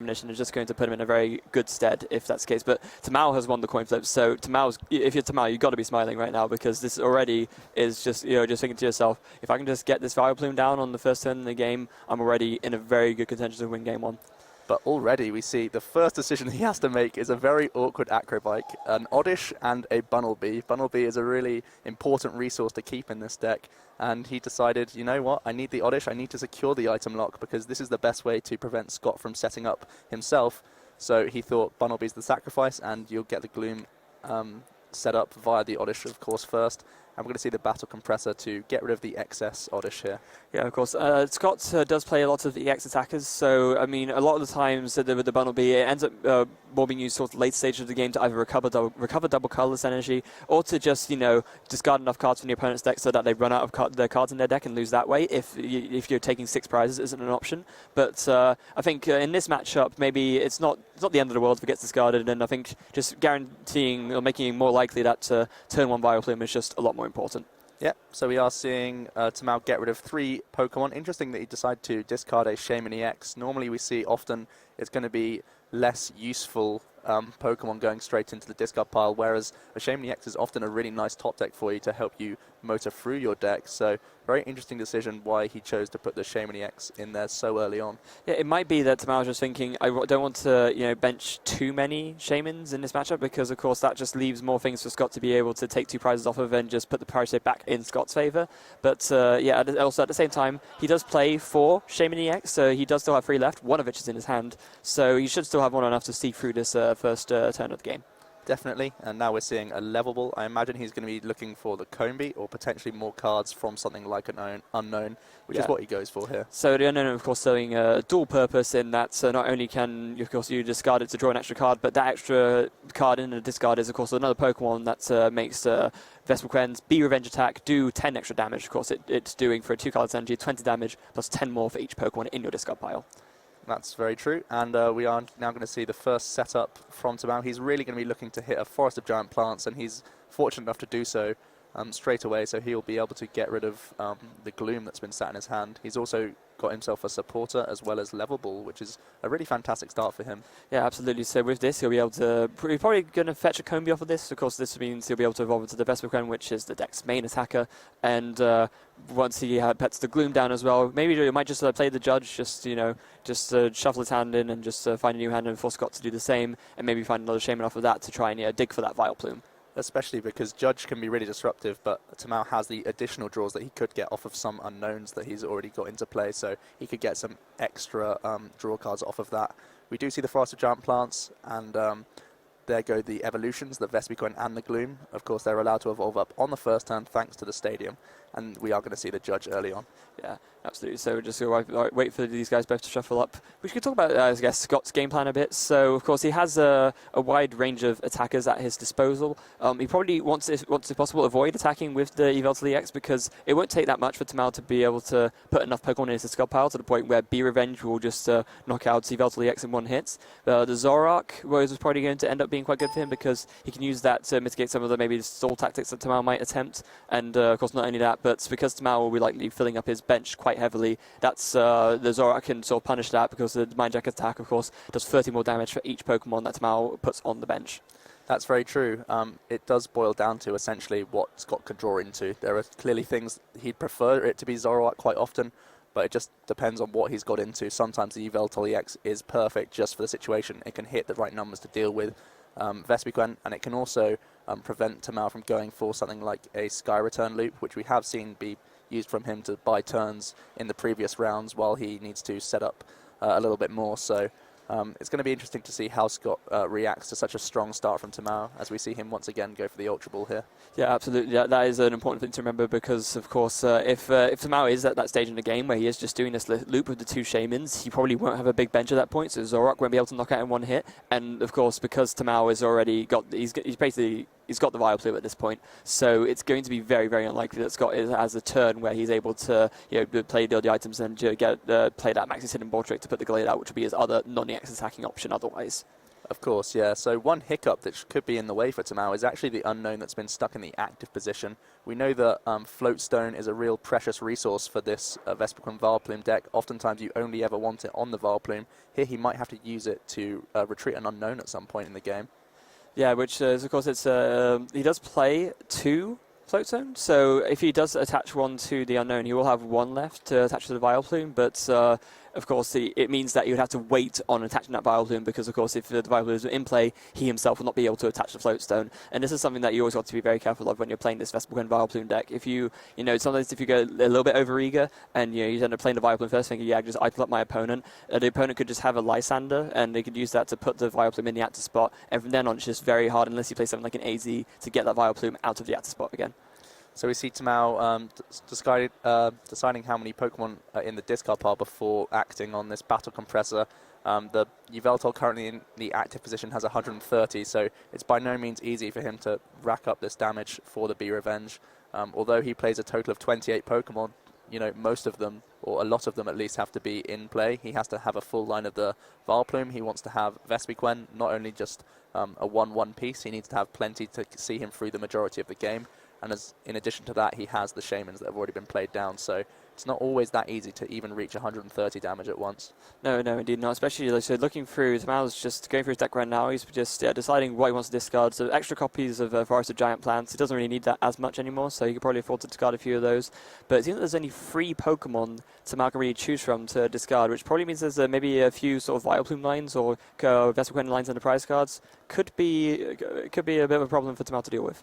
ammunition is just going to put him in a very good stead if that's the case. But Tamal has won the coin flip, so if you're Tamal, you've got to be smiling right now, because this already is just, just thinking to yourself, if I can just get this Vileplume down on the first turn in the game, I'm already in a very good contention to win game one. But already we see the first decision he has to make is a very awkward Acrobike, an Oddish and a Bunnelby. Bunnelby is a really important resource to keep in this deck, and he decided, you know what, I need the Oddish, I need to secure the item lock, because this is the best way to prevent Scott from setting up himself. So he thought Bunnelby's the sacrifice, and you'll get the Gloom set up via the Oddish, of course, first. And we're going to see the Battle Compressor to get rid of the excess Oddish here. Yeah, of course. Scott does play a lot of EX attackers, so, I mean, a lot of the times with the Bunnelby, it ends up more being used sort of late stage of the game to either recover double colorless energy, or to just, discard enough cards from the opponent's deck so that they run out of their cards in their deck and lose that way. If you're taking 6 prizes, isn't an option. But I think in this matchup, maybe it's not the end of the world if it gets discarded, and I think just guaranteeing or making it more likely that turn 1 Vileplume is just a lot more important. Yep, so we are seeing Tamao get rid of 3 Pokemon. Interesting that he decided to discard a Shaman EX. Normally we see often it's going to be less useful Pokemon going straight into the discard pile, whereas a Shaman EX is often a really nice top deck for you to help you motor through your deck. So very interesting decision why he chose to put the Shaman EX in there so early on. Yeah, it might be that Tamal was just thinking, I don't want to bench too many Shamans in this matchup, because of course that just leaves more things for Scott to be able to take 2 prizes off of and just put the prize back in Scott's favour. But yeah, also at the same time, he does play 4 Shaman EX, so he does still have 3 left, one of which is in his hand. So he should still have one enough to see through this first turn of the game. Definitely, and now we're seeing a levelable. I imagine he's going to be looking for the Combi, or potentially more cards from something like an Unknown, which is what he goes for here. So the Unknown, of course, serving a dual purpose in that not only can, of course, you discard it to draw an extra card, but that extra card in the discard is, of course, another Pokemon that makes Vespiquen B Revenge attack do 10 extra damage. Of course, it's doing for a 2 cards energy 20 damage plus 10 more for each Pokemon in your discard pile. That's very true, and we are now going to see the first setup from Tamao. He's really going to be looking to hit a Forest of Giant Plants, and he's fortunate enough to do so straight away, so he'll be able to get rid of the Gloom that's been sat in his hand. He's also got himself a Supporter as well as Level Ball, which is a really fantastic start for him. Yeah, absolutely. So with this, he'll be able to... He's probably going to fetch a Combi off of this. Of course, this means he'll be able to evolve into the Vespiquen, which is the deck's main attacker. And once he pets the Gloom down as well, maybe he might just play the Judge, just shuffle his hand in and just find a new hand and force Scott to do the same, and maybe find another Shaman off of that to try and dig for that Vileplume. Especially because Judge can be really disruptive, but Tamao has the additional draws that he could get off of some unknowns that he's already got into play, so he could get some extra draw cards off of that. We do see the Forest of Giant Plants, and there go the evolutions, the Vespiquen and the Gloom. Of course, they're allowed to evolve up on the first turn thanks to the Stadium, and we are going to see the Judge early on. Yeah, absolutely. So we're just going to wait for these guys both to shuffle up. We should talk about, I guess, Scott's game plan a bit. So, of course, he has a wide range of attackers at his disposal. He probably wants, if possible, avoid attacking with the Yveltal EX, because it won't take that much for Tamal to be able to put enough Pokemon in his discard pile to the point where B Revenge will just knock out Yveltal EX in 1 hit. The Zoroark was probably going to end up being quite good for him, because he can use that to mitigate some of the maybe stall tactics that Tamal might attempt. And, of course, not only that, but because Tamal will be likely filling up his bench quite heavily, that's the Zoroark can sort of punish that, because the Mind Jack attack, of course, does 30 more damage for each Pokemon that Tamal puts on the bench. That's very true. It does boil down to essentially what Scott could draw into. There are clearly things he'd prefer it to be Zoroark quite often, but it just depends on what he's got into. Sometimes the Yveltal EX is perfect just for the situation. It can hit the right numbers to deal with Vespiquen, and it can also prevent Tamal from going for something like a Sky Return loop, which we have seen be used from him to buy turns in the previous rounds while he needs to set up a little bit more. So it's going to be interesting to see how Scott reacts to such a strong start from Tamao, as we see him once again go for the Ultra Ball here. Yeah, absolutely. That is an important thing to remember, because, of course, if Tamao is at that stage in the game where he is just doing this loop with the 2 Shamans, he probably won't have a big bench at that point, so Zoroark won't be able to knock out in 1 hit. And, of course, because Tamao has already got... He's got the Vileplume at this point, so it's going to be very, very unlikely that Scott has a turn where he's able to play the items and play that Maxi Hidden Ball trick to put the Glade out, which would be his other non-EX attacking option otherwise. Of course, yeah. So one hiccup that could be in the way for Tamao is actually the unknown that's been stuck in the active position. We know that Floatstone is a real precious resource for this Vespiquen Vileplume deck. Oftentimes you only ever want it on the Vileplume. Here he might have to use it to retreat an unknown at some point in the game. Yeah, which is, of course, it's he does play 2 Floatstone, so if he does attach one to the unknown, he will have 1 left to attach to the Vileplume, but of course it means that you would have to wait on attaching that Vileplume, because of course if the Vileplume is in play, he himself will not be able to attach the Floatstone, and this is something that you always got to be very careful of when you're playing this Vespiquen Vileplume deck. If sometimes if you go a little bit overeager, and you end up playing the Vileplume first, thinking, yeah, just idle up my opponent, the opponent could just have a Lysander, and they could use that to put the Vileplume in the active spot, and from then on it's just very hard, unless you play something like an AZ, to get that Vileplume out of the active spot again. So we see Tamao deciding how many Pokemon are in the discard pile before acting on this Battle Compressor. The Yveltal currently in the active position has 130, so it's by no means easy for him to rack up this damage for the B-Revenge. Although he plays a total of 28 Pokemon, most of them, or a lot of them at least, have to be in play. He has to have a full line of the Vileplume. He wants to have Vespiquen, not only just a 1/1 piece, he needs to have plenty to see him through the majority of the game. And in addition to that, he has the Shamans that have already been played down, so it's not always that easy to even reach 130 damage at once. No, indeed not. Especially so looking through, Tamal's just going through his deck right now. He's just deciding what he wants to discard. So extra copies of Forest of Giant Plants. He doesn't really need that as much anymore, so he could probably afford to discard a few of those. But it seems that there's only 3 Pokemon Tamal can really choose from to discard, which probably means there's maybe a few sort of Vileplume lines or Vespiquen lines in the prize cards. Could be a bit of a problem for Tamal to deal with.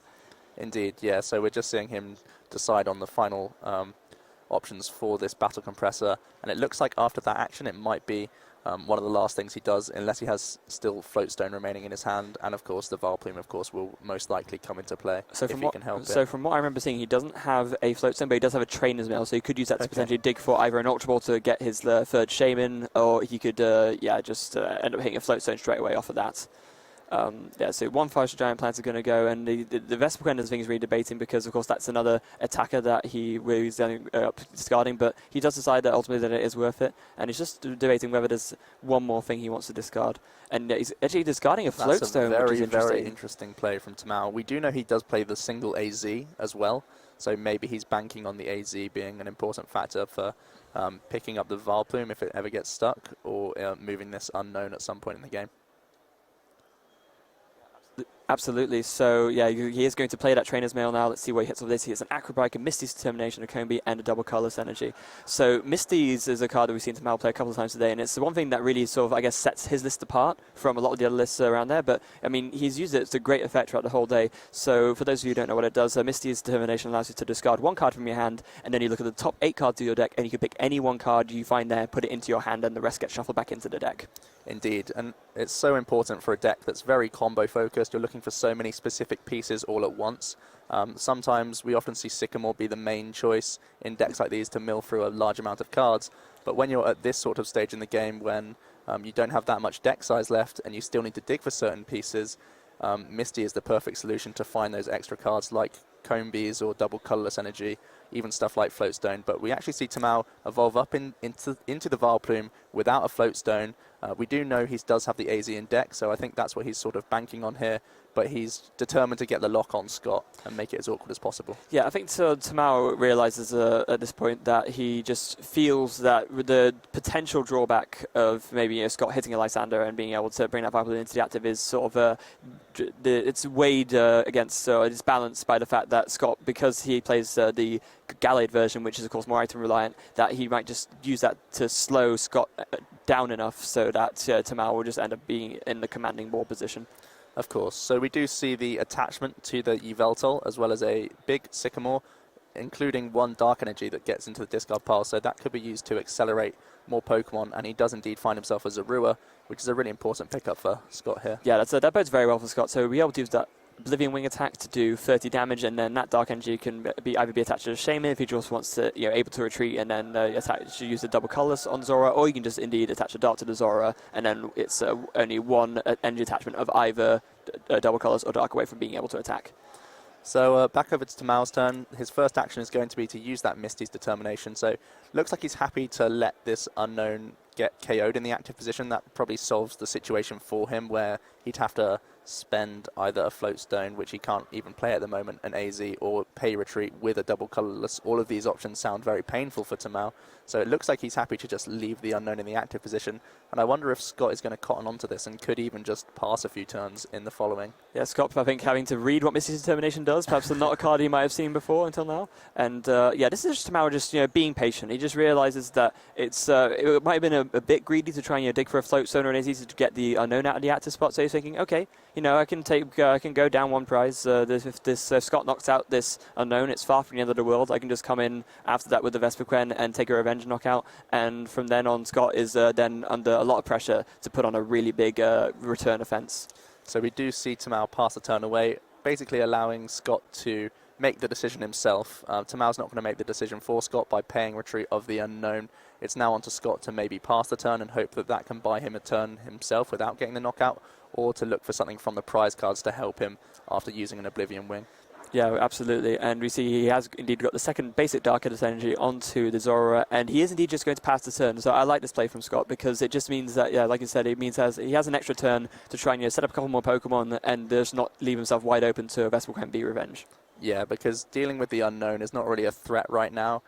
Indeed, yeah. So we're just seeing him decide on the final options for this Battle Compressor, and it looks like after that action it might be one of the last things he does, unless he has still Floatstone remaining in his hand, and of course the Vileplume, of course, will most likely come into play if he can help it. So from what I remember seeing, he doesn't have a Floatstone, but he does have a Trainer's Mail, so he could use that to potentially dig for either an Ultra Ball to get his third Shaman, or he could just end up hitting a Floatstone straight away off of that. So 1 Forest Giant Plant is going to go, and the Vespiquen thing is really debating, because of course that's another attacker that he is discarding, but he does decide that ultimately that it is worth it, and he's just debating whether there's one more thing he wants to discard, and he's actually discarding a Floatstone, which is very interesting play from Tamao. We do know he does play the single AZ as well, so maybe he's banking on the AZ being an important factor for picking up the Vileplume if it ever gets stuck, or moving this unknown at some point in the game. Absolutely. So, yeah, he is going to play that Trainer's Mail now. Let's see what he hits with this. He hits an Acrobright, a Misty's Determination, a Combi, and a double Colorless Energy. So, Misty's is a card that we've seen Tamal play a couple of times today, and it's the one thing that really sort of, I guess, sets his list apart from a lot of the other lists around there. But, I mean, he's used it to great effect throughout the whole day. So, for those of you who don't know what it does, Misty's Determination allows you to discard 1 card from your hand, and then you look at the top 8 cards of your deck, and you can pick any 1 card you find there, put it into your hand, and the rest gets shuffled back into the deck. Indeed, and it's so important for a deck that's very combo focused. You're looking for so many specific pieces all at once. Sometimes we often see Sycamore be the main choice in decks like these to mill through a large amount of cards, but when you're at this sort of stage in the game, when you don't have that much deck size left and you still need to dig for certain pieces, Misty is the perfect solution to find those extra cards like Combis or double Colorless Energy, even stuff like Floatstone. But we actually see Tamao evolve up into the Vileplume without a Floatstone. We do know he does have the AZ in deck, so I think that's what he's sort of banking on here. But he's determined to get the lock on Scott and make it as awkward as possible. Yeah, I think Tamao realizes at this point that he just feels that with the potential drawback of maybe Scott hitting a Lysander and being able to bring that Vileplume into the active is sort of it's weighed against, it's balanced by the fact that Scott, because he plays the Gallade version, which is of course more item reliant, that he might just use that to slow Scott down enough so that Tamao will just end up being in the commanding ball position. Of course. So we do see the attachment to the Yveltal, as well as a big Sycamore, including 1 Dark Energy that gets into the discard pile. So that could be used to accelerate more Pokemon, and he does indeed find himself as a Rua, which is a really important pickup for Scott here. Yeah, that bodes very well for Scott. So we'll be able to use that Oblivion Wing attack to do 30 damage, and then that Dark Energy can either be attached to a Shaman if he just wants to, able to retreat, and then use the double colorless on Zora, or you can just indeed attach a Dart to the Zora, and then it's only 1 energy attachment of either double colors or Dark away from being able to attack. So back over to Tamal's turn. His first action is going to be to use that Misty's Determination. So looks like he's happy to let this unknown get KO'd in the active position. That probably solves the situation for him where he'd have to spend either a Float Stone, which he can't even play at the moment, an AZ, or pay Retreat with a double colourless. All of these options sound very painful for Tamao. So it looks like he's happy to just leave the unknown in the active position. And I wonder if Scott is going to cotton onto this and could even just pass a few turns in the following. Yeah, Scott, I think, having to read what Misty's Determination does, perhaps not a card he might have seen before until now. And yeah, this is just Tamao just being patient. He just realises that it might have been a bit greedy to try and dig for a Float Stone or an AZ to get the unknown out of the active spot. So he's thinking, okay, I can go down one prize. If Scott knocks out this unknown, it's far from the end of the world. I can just come in after that with the Vespiquen and take a revenge knockout. And from then on, Scott is then under a lot of pressure to put on a really big return offense. So we do see Tamao pass the turn away, basically allowing Scott to make the decision himself. Tamao's not going to make the decision for Scott by paying Retreat of the unknown. It's now on to Scott to maybe pass the turn and hope that that can buy him a turn himself without getting the knockout, or to look for something from the prize cards to help him after using an Oblivion Wing. Yeah, absolutely. And we see he has indeed got the second basic Dark Edit energy onto the Zorua, and he is indeed just going to pass the turn. So I like this play from Scott because it just means that, like you said, it means he has an extra turn to try and set up a couple more Pokemon and just not leave himself wide open to a Vespiquen B Revenge. Yeah, because dealing with the unknown is not really a threat right now.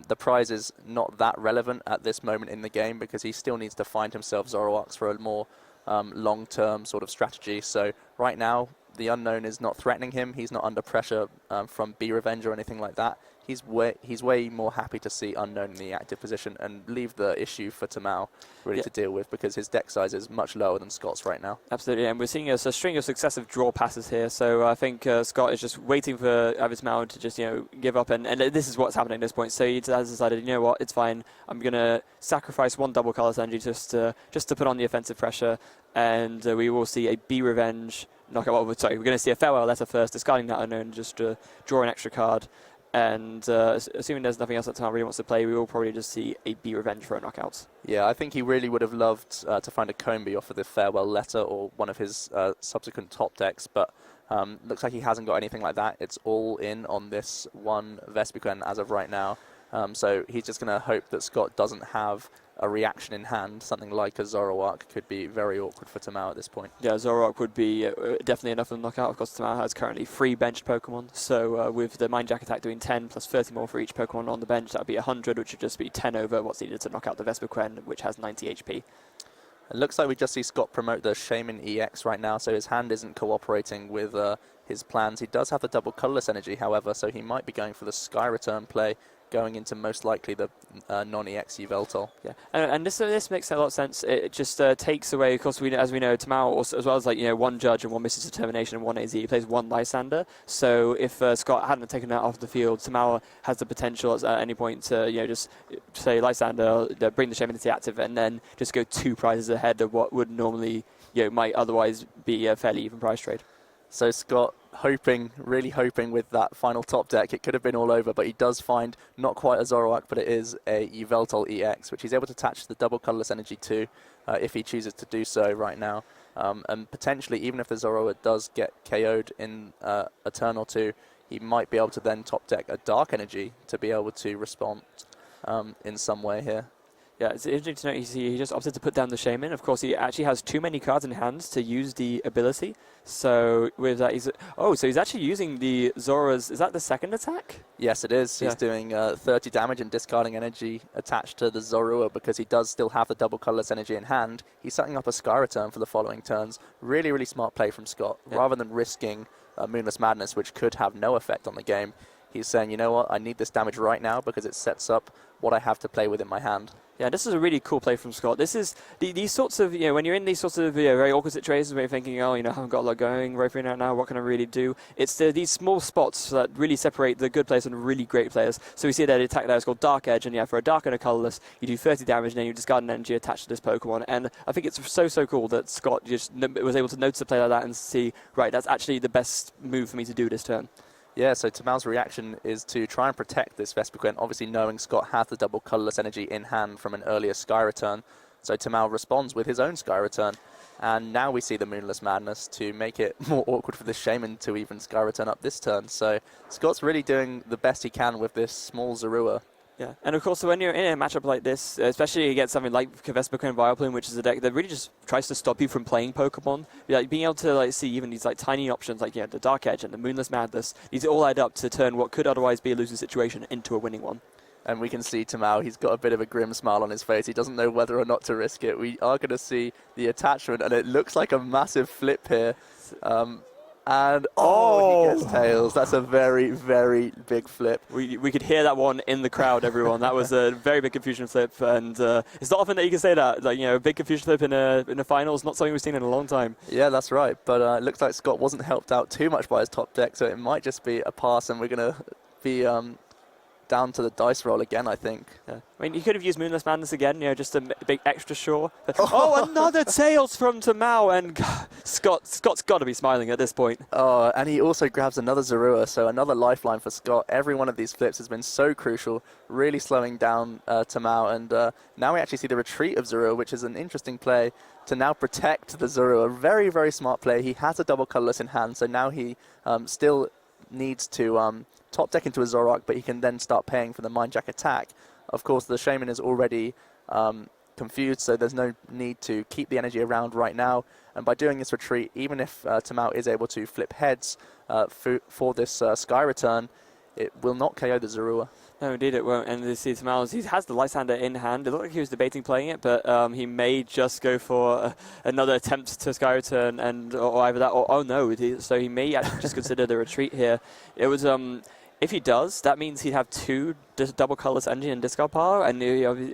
The prize is not that relevant at this moment in the game because he still needs to find himself Zoroarks for a more long-term sort of strategy. So right now, the unknown is not threatening him. He's not under pressure from B Revenge or anything like that. He's way more happy to see unknown in the active position and leave the issue for Tamao really to deal with because his deck size is much lower than Scott's right now. Absolutely, and we're seeing a string of successive draw passes here. So I think Scott is just waiting for Tamao to just give up, and this is what's happening at this point. So he has decided, you know what, it's fine. I'm gonna sacrifice one double colorless energy just to put on the offensive pressure, and we will see a B Revenge knockout. We're going to see a farewell letter first, discarding that unknown just to draw an extra card. And assuming there's nothing else that Tamal really wants to play, we will probably just see a B Revenge for a knockout. Yeah, I think he really would have loved to find a Combi off of the farewell letter or one of his subsequent top decks, but looks like he hasn't got anything like that. It's all in on this one Vespiquen as of right now. So he's just going to hope that Scott doesn't have a reaction in hand. Something like a Zoroark could be very awkward for Tamao at this point. Yeah, Zoroark would be definitely enough of a knockout. Of course, Tamao has currently 3 benched Pokemon, so with the Mind Jack attack doing 10 plus 30 more for each Pokemon on the bench, that would be 100, which would just be 10 over what's needed to knock out the Vespiquen, which has 90 HP. It looks like we just see Scott promote the Shaman EX right now, so his hand isn't cooperating with his plans. He does have the double colourless energy, however, so he might be going for the Sky Return play, going into most likely the non-EX Yveltal. Yeah, and this makes a lot of sense. It just takes away, of course, as we know, Tamao also, as well as one Judge and one Misty's Determination and one AZ, he plays one Lysander. So if Scott hadn't taken that off the field, Tamao has the potential at any point to just say Lysander, bring the Shaman into the active, and then just go 2 prizes ahead of what would normally might otherwise be a fairly even price trade. So Scott really hoping with that final top deck, it could have been all over, but he does find not quite a Zoroark, but it is a Yveltal EX, which he's able to attach the double colourless energy to if he chooses to do so right now. And potentially, even if the Zoroark does get KO'd in a turn or two, he might be able to then top deck a Dark Energy to be able to respond in some way here. Yeah, it's interesting to note he just opted to put down the Shaman. Of course, he actually has too many cards in hand to use the ability. So with that, he's actually using the Zora's. Is that the second attack? Yes, it is. He's doing 30 damage and discarding energy attached to the Zorua because he does still have the double colourless energy in hand. He's setting up a Sky Return for the following turns. Really, really smart play from Scott. Yeah. Rather than risking Moonless Madness, which could have no effect on the game, he's saying, you know what, I need this damage right now because it sets up what I have to play with in my hand. Yeah, this is a really cool play from Scott. This is these sorts of, when you're in these sorts of very awkward situations where you're thinking, I haven't got a lot going right now, what can I really do? It's these small spots that really separate the good players and really great players. So we see that the attack there is called Dark Edge, and for a Dark and a Colourless, you do 30 damage and then you discard an energy attached to this Pokemon. And I think it's so cool that Scott just was able to notice a play like that and see, right, that's actually the best move for me to do this turn. Yeah, so Tamal's reaction is to try and protect this Vespiquen, obviously knowing Scott has the double colourless energy in hand from an earlier Sky Return. So Tamal responds with his own Sky Return, And now we see the Moonless Madness to make it more awkward for the Shaman to even Sky Return up this turn. So Scott's really doing the best he can with this small Zorua. Yeah, and of course, when you're in a matchup like this, especially against something like Vespiquen and Vileplume, which is a deck that really just tries to stop you from playing Pokemon, like being able to see even these tiny options like the Dark Edge and the Moonless Madness, these all add up to turn what could otherwise be a losing situation into a winning one. And we can see Tamao, he's got a bit of a grim smile on his face. He doesn't know whether or not to risk it. We are going to see the attachment, and it looks like a massive flip here. He gets Tails. That's a very, very big flip. We could hear that one in the crowd, everyone. That was a very big confusion flip, and it's not often that you can say that. A big confusion flip in a final is not something we've seen in a long time. Yeah, that's right. But it looks like Scott wasn't helped out too much by his top deck, so it might just be a pass, and we're going to be down to the dice roll again, I think. Yeah. I mean, you could have used Moonless Madness again, just a big extra sure. Oh, another Tails from Tamao, and Scott's got to be smiling at this point. Oh, and he also grabs another Zorua, so another lifeline for Scott. Every one of these flips has been so crucial, really slowing down Tamao, and now we actually see the retreat of Zorua, which is an interesting play to now protect the Zorua. Very, very smart play. He has a double colorless in hand, so now he still needs to top deck into a Zoroark, but he can then start paying for the Mind Jack attack. Of course, the Shaman is already confused, so there's no need to keep the energy around right now. And by doing this retreat, even if Tamao is able to flip heads for this Sky Return, it will not KO the Zorua. No, indeed it won't. And you see Tamal, he has the Lysander in hand. It looked like he was debating playing it, but he may just go for another attempt to Sky Return, or either that, or oh no. So he may actually just consider the retreat here. It was if he does, that means he'd have two double colorless energy and discard power, and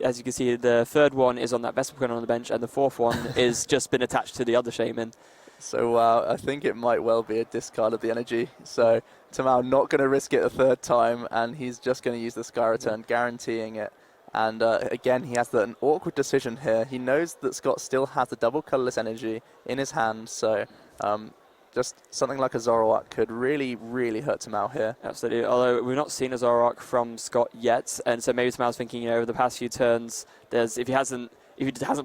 as you can see, the third one is on that Vespiquen on the bench, and the fourth one is just been attached to the other Shaman. So I think it might well be a discard of the energy. So Tamao not going to risk it a third time, and he's just going to use the Sky Return, guaranteeing it. And again, he has an awkward decision here. He knows that Scott still has the double colorless energy in his hand, so just something like a Zoroark could really, really hurt Tamao here. Absolutely, although we've not seen a Zoroark from Scott yet, and so maybe Tamao's thinking, over the past few turns, if he hasn't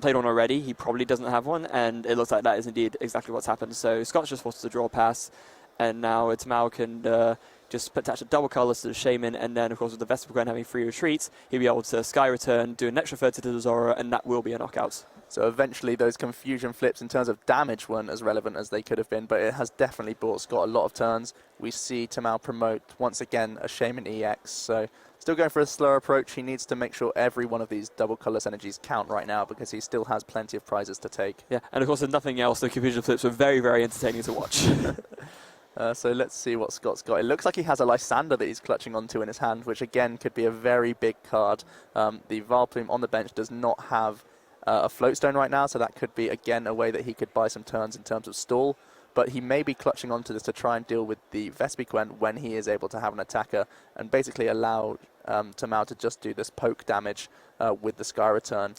played one already, he probably doesn't have one, and it looks like that is indeed exactly what's happened. So Scott's just forced to draw a pass, and now Tamao can just attach a double colorless to the Shaman, and then of course with the Vespiquen having free retreats, he'll be able to Sky Return, do an extra 30 to the Zora, and that will be a knockout. So eventually those confusion flips in terms of damage weren't as relevant as they could have been, but it has definitely bought Scott a lot of turns. We see Tamao promote once again a Shaman EX, so still going for a slower approach. He needs to make sure every one of these double colorless energies count right now, because he still has plenty of prizes to take. Yeah, and of course if nothing else, the confusion flips were very, very entertaining to watch. So let's see what Scott's got. It looks like he has a Lysander that he's clutching onto in his hand, which again could be a very big card. The Vileplume on the bench does not have a Floatstone right now, so that could be again a way that he could buy some turns in terms of stall. But he may be clutching onto this to try and deal with the Vespiquen when he is able to have an attacker, and basically allow Tamao to just do this poke damage with the Sky Return,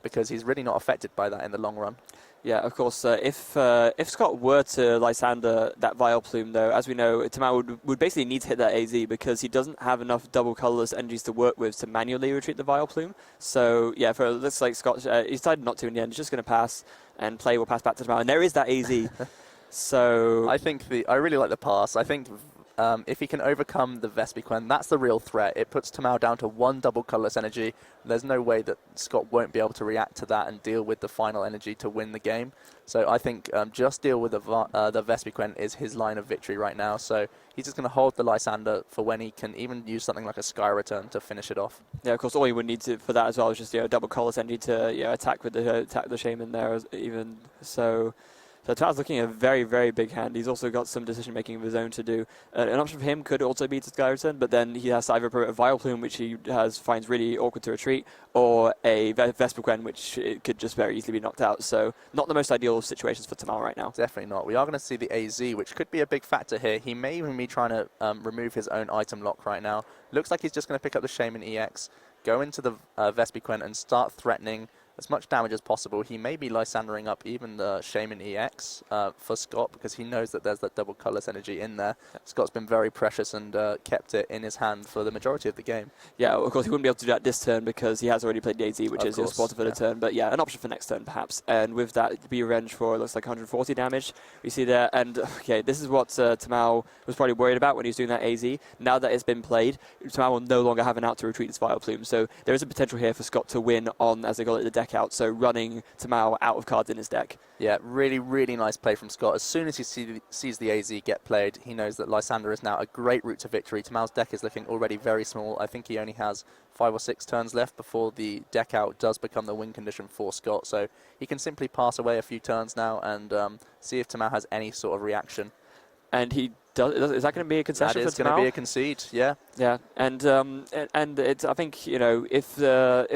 because he's really not affected by that in the long run. Yeah, of course. If Scott were to Lysander that Vileplume, though, as we know, Tamao would basically need to hit that AZ, because he doesn't have enough double colorless energies to work with to manually retreat the Vileplume. So yeah, for looks like Scott, he decided not to in the end. He's just going to pass, and play will pass back to Tamao, and there is that AZ. So I really like the pass. I think if he can overcome the Vespiquen, that's the real threat. It puts Tamao down to one double colorless energy. There's no way that Scott won't be able to react to that and deal with the final energy to win the game. So I think just deal with the Vespiquen is his line of victory right now. So he's just going to hold the Lysander for when he can even use something like a Sky Return to finish it off. Yeah, of course, all he would need for that as well is just double colorless energy to attack with the Shaman there even so. So Tamao's looking at a very, very big hand. He's also got some decision-making of his own to do. An option for him could also be to Sky Return, but then he has to either promote a Vileplume, which he finds really awkward to retreat, or a Vespiquen, which it could just very easily be knocked out. So not the most ideal situations for Tamao right now. Definitely not. We are going to see the AZ, which could be a big factor here. He may even be trying to remove his own item lock right now. Looks like he's just going to pick up the Shaman EX, go into the Vespiquen, and start threatening as much damage as possible. He may be Lysandering up even the Shaman EX for Scott, because he knows that there's that double colourless energy in there. Scott's been very precious and kept it in his hand for the majority of the game. Yeah, of course he wouldn't be able to do that this turn because he has already played the AZ, which is your supporter for the turn. But yeah, an option for next turn perhaps. And with that, it'd be revenge for, it looks like 140 damage we see there. And okay, this is what Tamao was probably worried about when he was doing that AZ. Now that it's been played, Tamao will no longer have an out to retreat this Vileplume. So there is a potential here for Scott to win on, as they call it, the deck out. So running Tamao out of cards in his deck. Yeah, really, really nice play from Scott. As soon as he sees the AZ get played, he knows that Lysander is now a great route to victory. Tamao's deck is looking already very small. I think he only has 5 or 6 turns left before the deck out does become the win condition for Scott. So he can simply pass away a few turns now and see if Tamao has any sort of reaction. And he does. Is that going to be a concession for Tamal? That is going to be a concede, yeah. Yeah, and it's, I think, you know, if the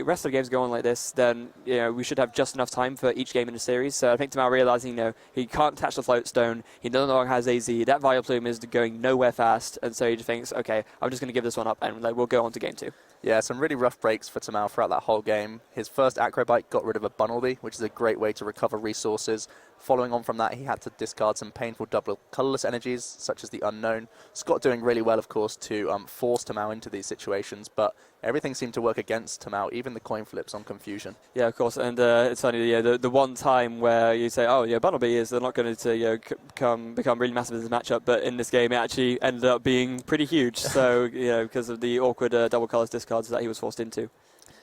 rest of the games go on like this, then, you know, we should have just enough time for each game in the series. So I think Tamal realizing, you know, he can't touch the float stone, he no longer has AZ, that Vileplume is going nowhere fast, and so he just thinks, okay, I'm just going to give this one up, and we'll go on to game 2. Yeah, some really rough breaks for Tamal throughout that whole game. His first Acrobite got rid of a Bunnelby, which is a great way to recover resources. Following on from that, he had to discard some painful double colourless energies, such as the Unknown. Scott doing really well, of course, to force Tamao into these situations, but everything seemed to work against Tamao, even the coin flips on Confusion. Yeah, of course, and it's funny, yeah, the one time where you say, oh, yeah, Bunnelby they're not going to, you know, become really massive in this matchup, but in this game it actually ended up being pretty huge, so, you know, because of the awkward double colours discards that he was forced into.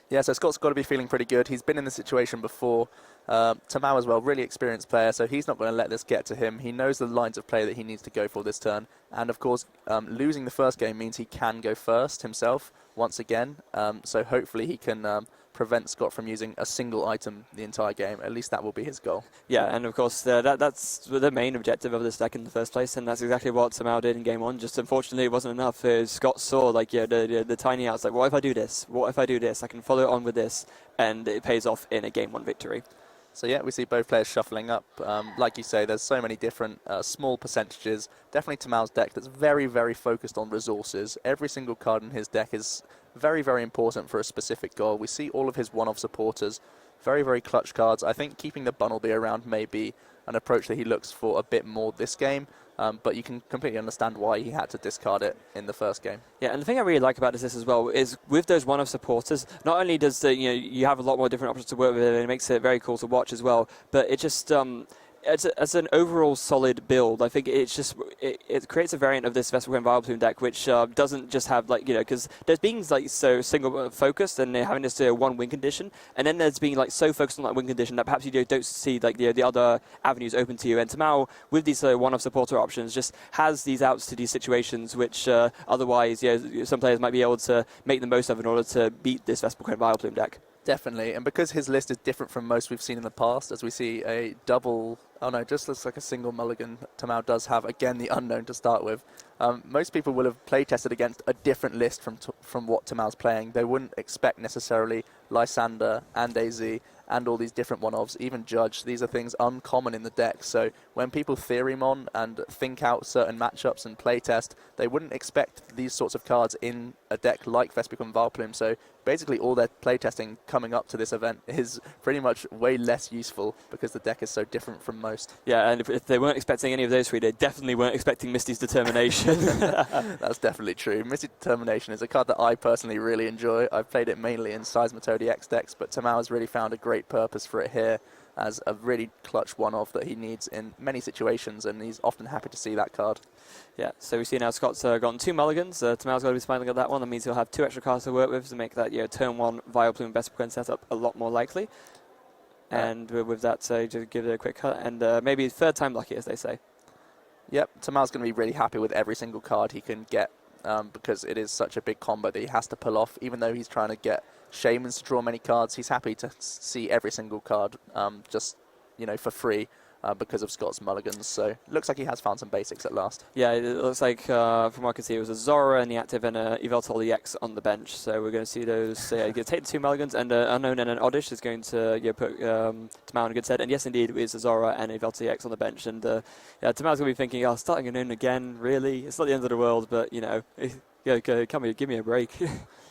Yeah, so Scott's got to be feeling pretty good. He's been in this situation before. Tamao as well, really experienced player, so he's not going to let this get to him. He knows the lines of play that he needs to go for this turn. And of course, losing the first game means he can go first himself once again. So hopefully he can prevent Scott from using a single item the entire game. At least that will be his goal. Yeah, and of course that's the main objective of this deck in the first place, and that's exactly what Tamao did in game 1. Just unfortunately it wasn't enough. Scott saw like, yeah, the tiny outs, like, what if I do this? What if I do this? I can follow it on with this, and it pays off in a game 1 victory. So yeah, we see both players shuffling up. Like you say, there's so many different small percentages. Definitely Tamal's deck that's very, very focused on resources. Every single card in his deck is very, very important for a specific goal. We see all of his one-off supporters, very, very clutch cards. I think keeping the Bunnelby around may be an approach that he looks for a bit more this game. But you can completely understand why he had to discard it in the first game. Yeah, and the thing I really like about this as well is with those one-off supporters, not only does you have a lot more different options to work with, and it makes it very cool to watch as well, but it just as an overall solid build, I think it's just it creates a variant of this Vespercoin Vileplume deck, which doesn't just have, like, you know, because there's being like so single focused and having this one win condition, and then there's being like so focused on that win condition that perhaps you don't see like the other avenues open to you. And Tamao, with these one-off supporter options, just has these outs to these situations which otherwise, some players might be able to make the most of in order to beat this Vespercoin Vileplume deck. Definitely, and because his list is different from most we've seen in the past, as we see a double, just looks like a single mulligan. Tamao does have, again, the Unknown to start with. Most people will have play tested against a different list from what Tamao's playing. They wouldn't expect necessarily Lysander and AZ and all these different one-offs, even Judge. These are things uncommon in the deck. So when people theoremon and think out certain matchups and play test, they wouldn't expect these sorts of cards in a deck like Vespercoin Vileplume. So basically all their playtesting coming up to this event is pretty much way less useful because the deck is so different from most. Yeah, and if they weren't expecting any of those three, they definitely weren't expecting Misty's Determination. That's definitely true. Misty's Determination is a card that I personally really enjoy. I've played it mainly in Seismitoad EX decks, but Tamao has really found a great purpose for it here as a really clutch one-off that he needs in many situations, and he's often happy to see that card. Yeah, so we see now Scott's gotten 2 mulligans. Tamal's got to be smiling at that one. That means he'll have 2 extra cards to work with to make that turn 1 Vileplume Vespercoin setup a lot more likely. And with that, just give it a quick cut, and maybe third time lucky, as they say. Yep, Tamal's going to be really happy with every single card he can get because it is such a big combo that he has to pull off. Even though he's trying to get Shamans to draw many cards, he's happy to see every single card just, for free because of Scott's mulligans. So it looks like he has found some basics at last. Yeah, it looks like, from what I can see, it was a Zora, and the active, and a Yveltal EX on the bench. So we're going to see those. You're going to take the 2 mulligans, and Unknown and an Oddish is going to put Tamao in a good set. And yes, indeed, it's a Zora and a Yveltal EX on the bench. And Tamao's going to be thinking, starting Unknown again, really? It's not the end of the world, but, Give me a break.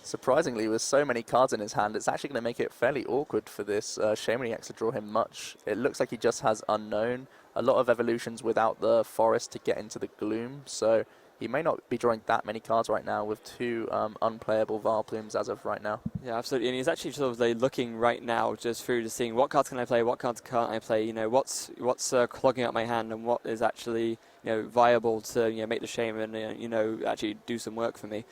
Surprisingly, with so many cards in his hand, it's actually going to make it fairly awkward for this Shaman EX to draw him much. It looks like he just has Unknown, a lot of evolutions without the Forest to get into the Gloom, so he may not be drawing that many cards right now with 2 unplayable Vileplumes as of right now. Yeah, absolutely. And he's actually sort of like looking right now just through to seeing what cards can I play, what cards can't I play, you know, what's clogging up my hand and what is actually, you know, viable to, you know, make the Shaman, you know, actually do some work for me.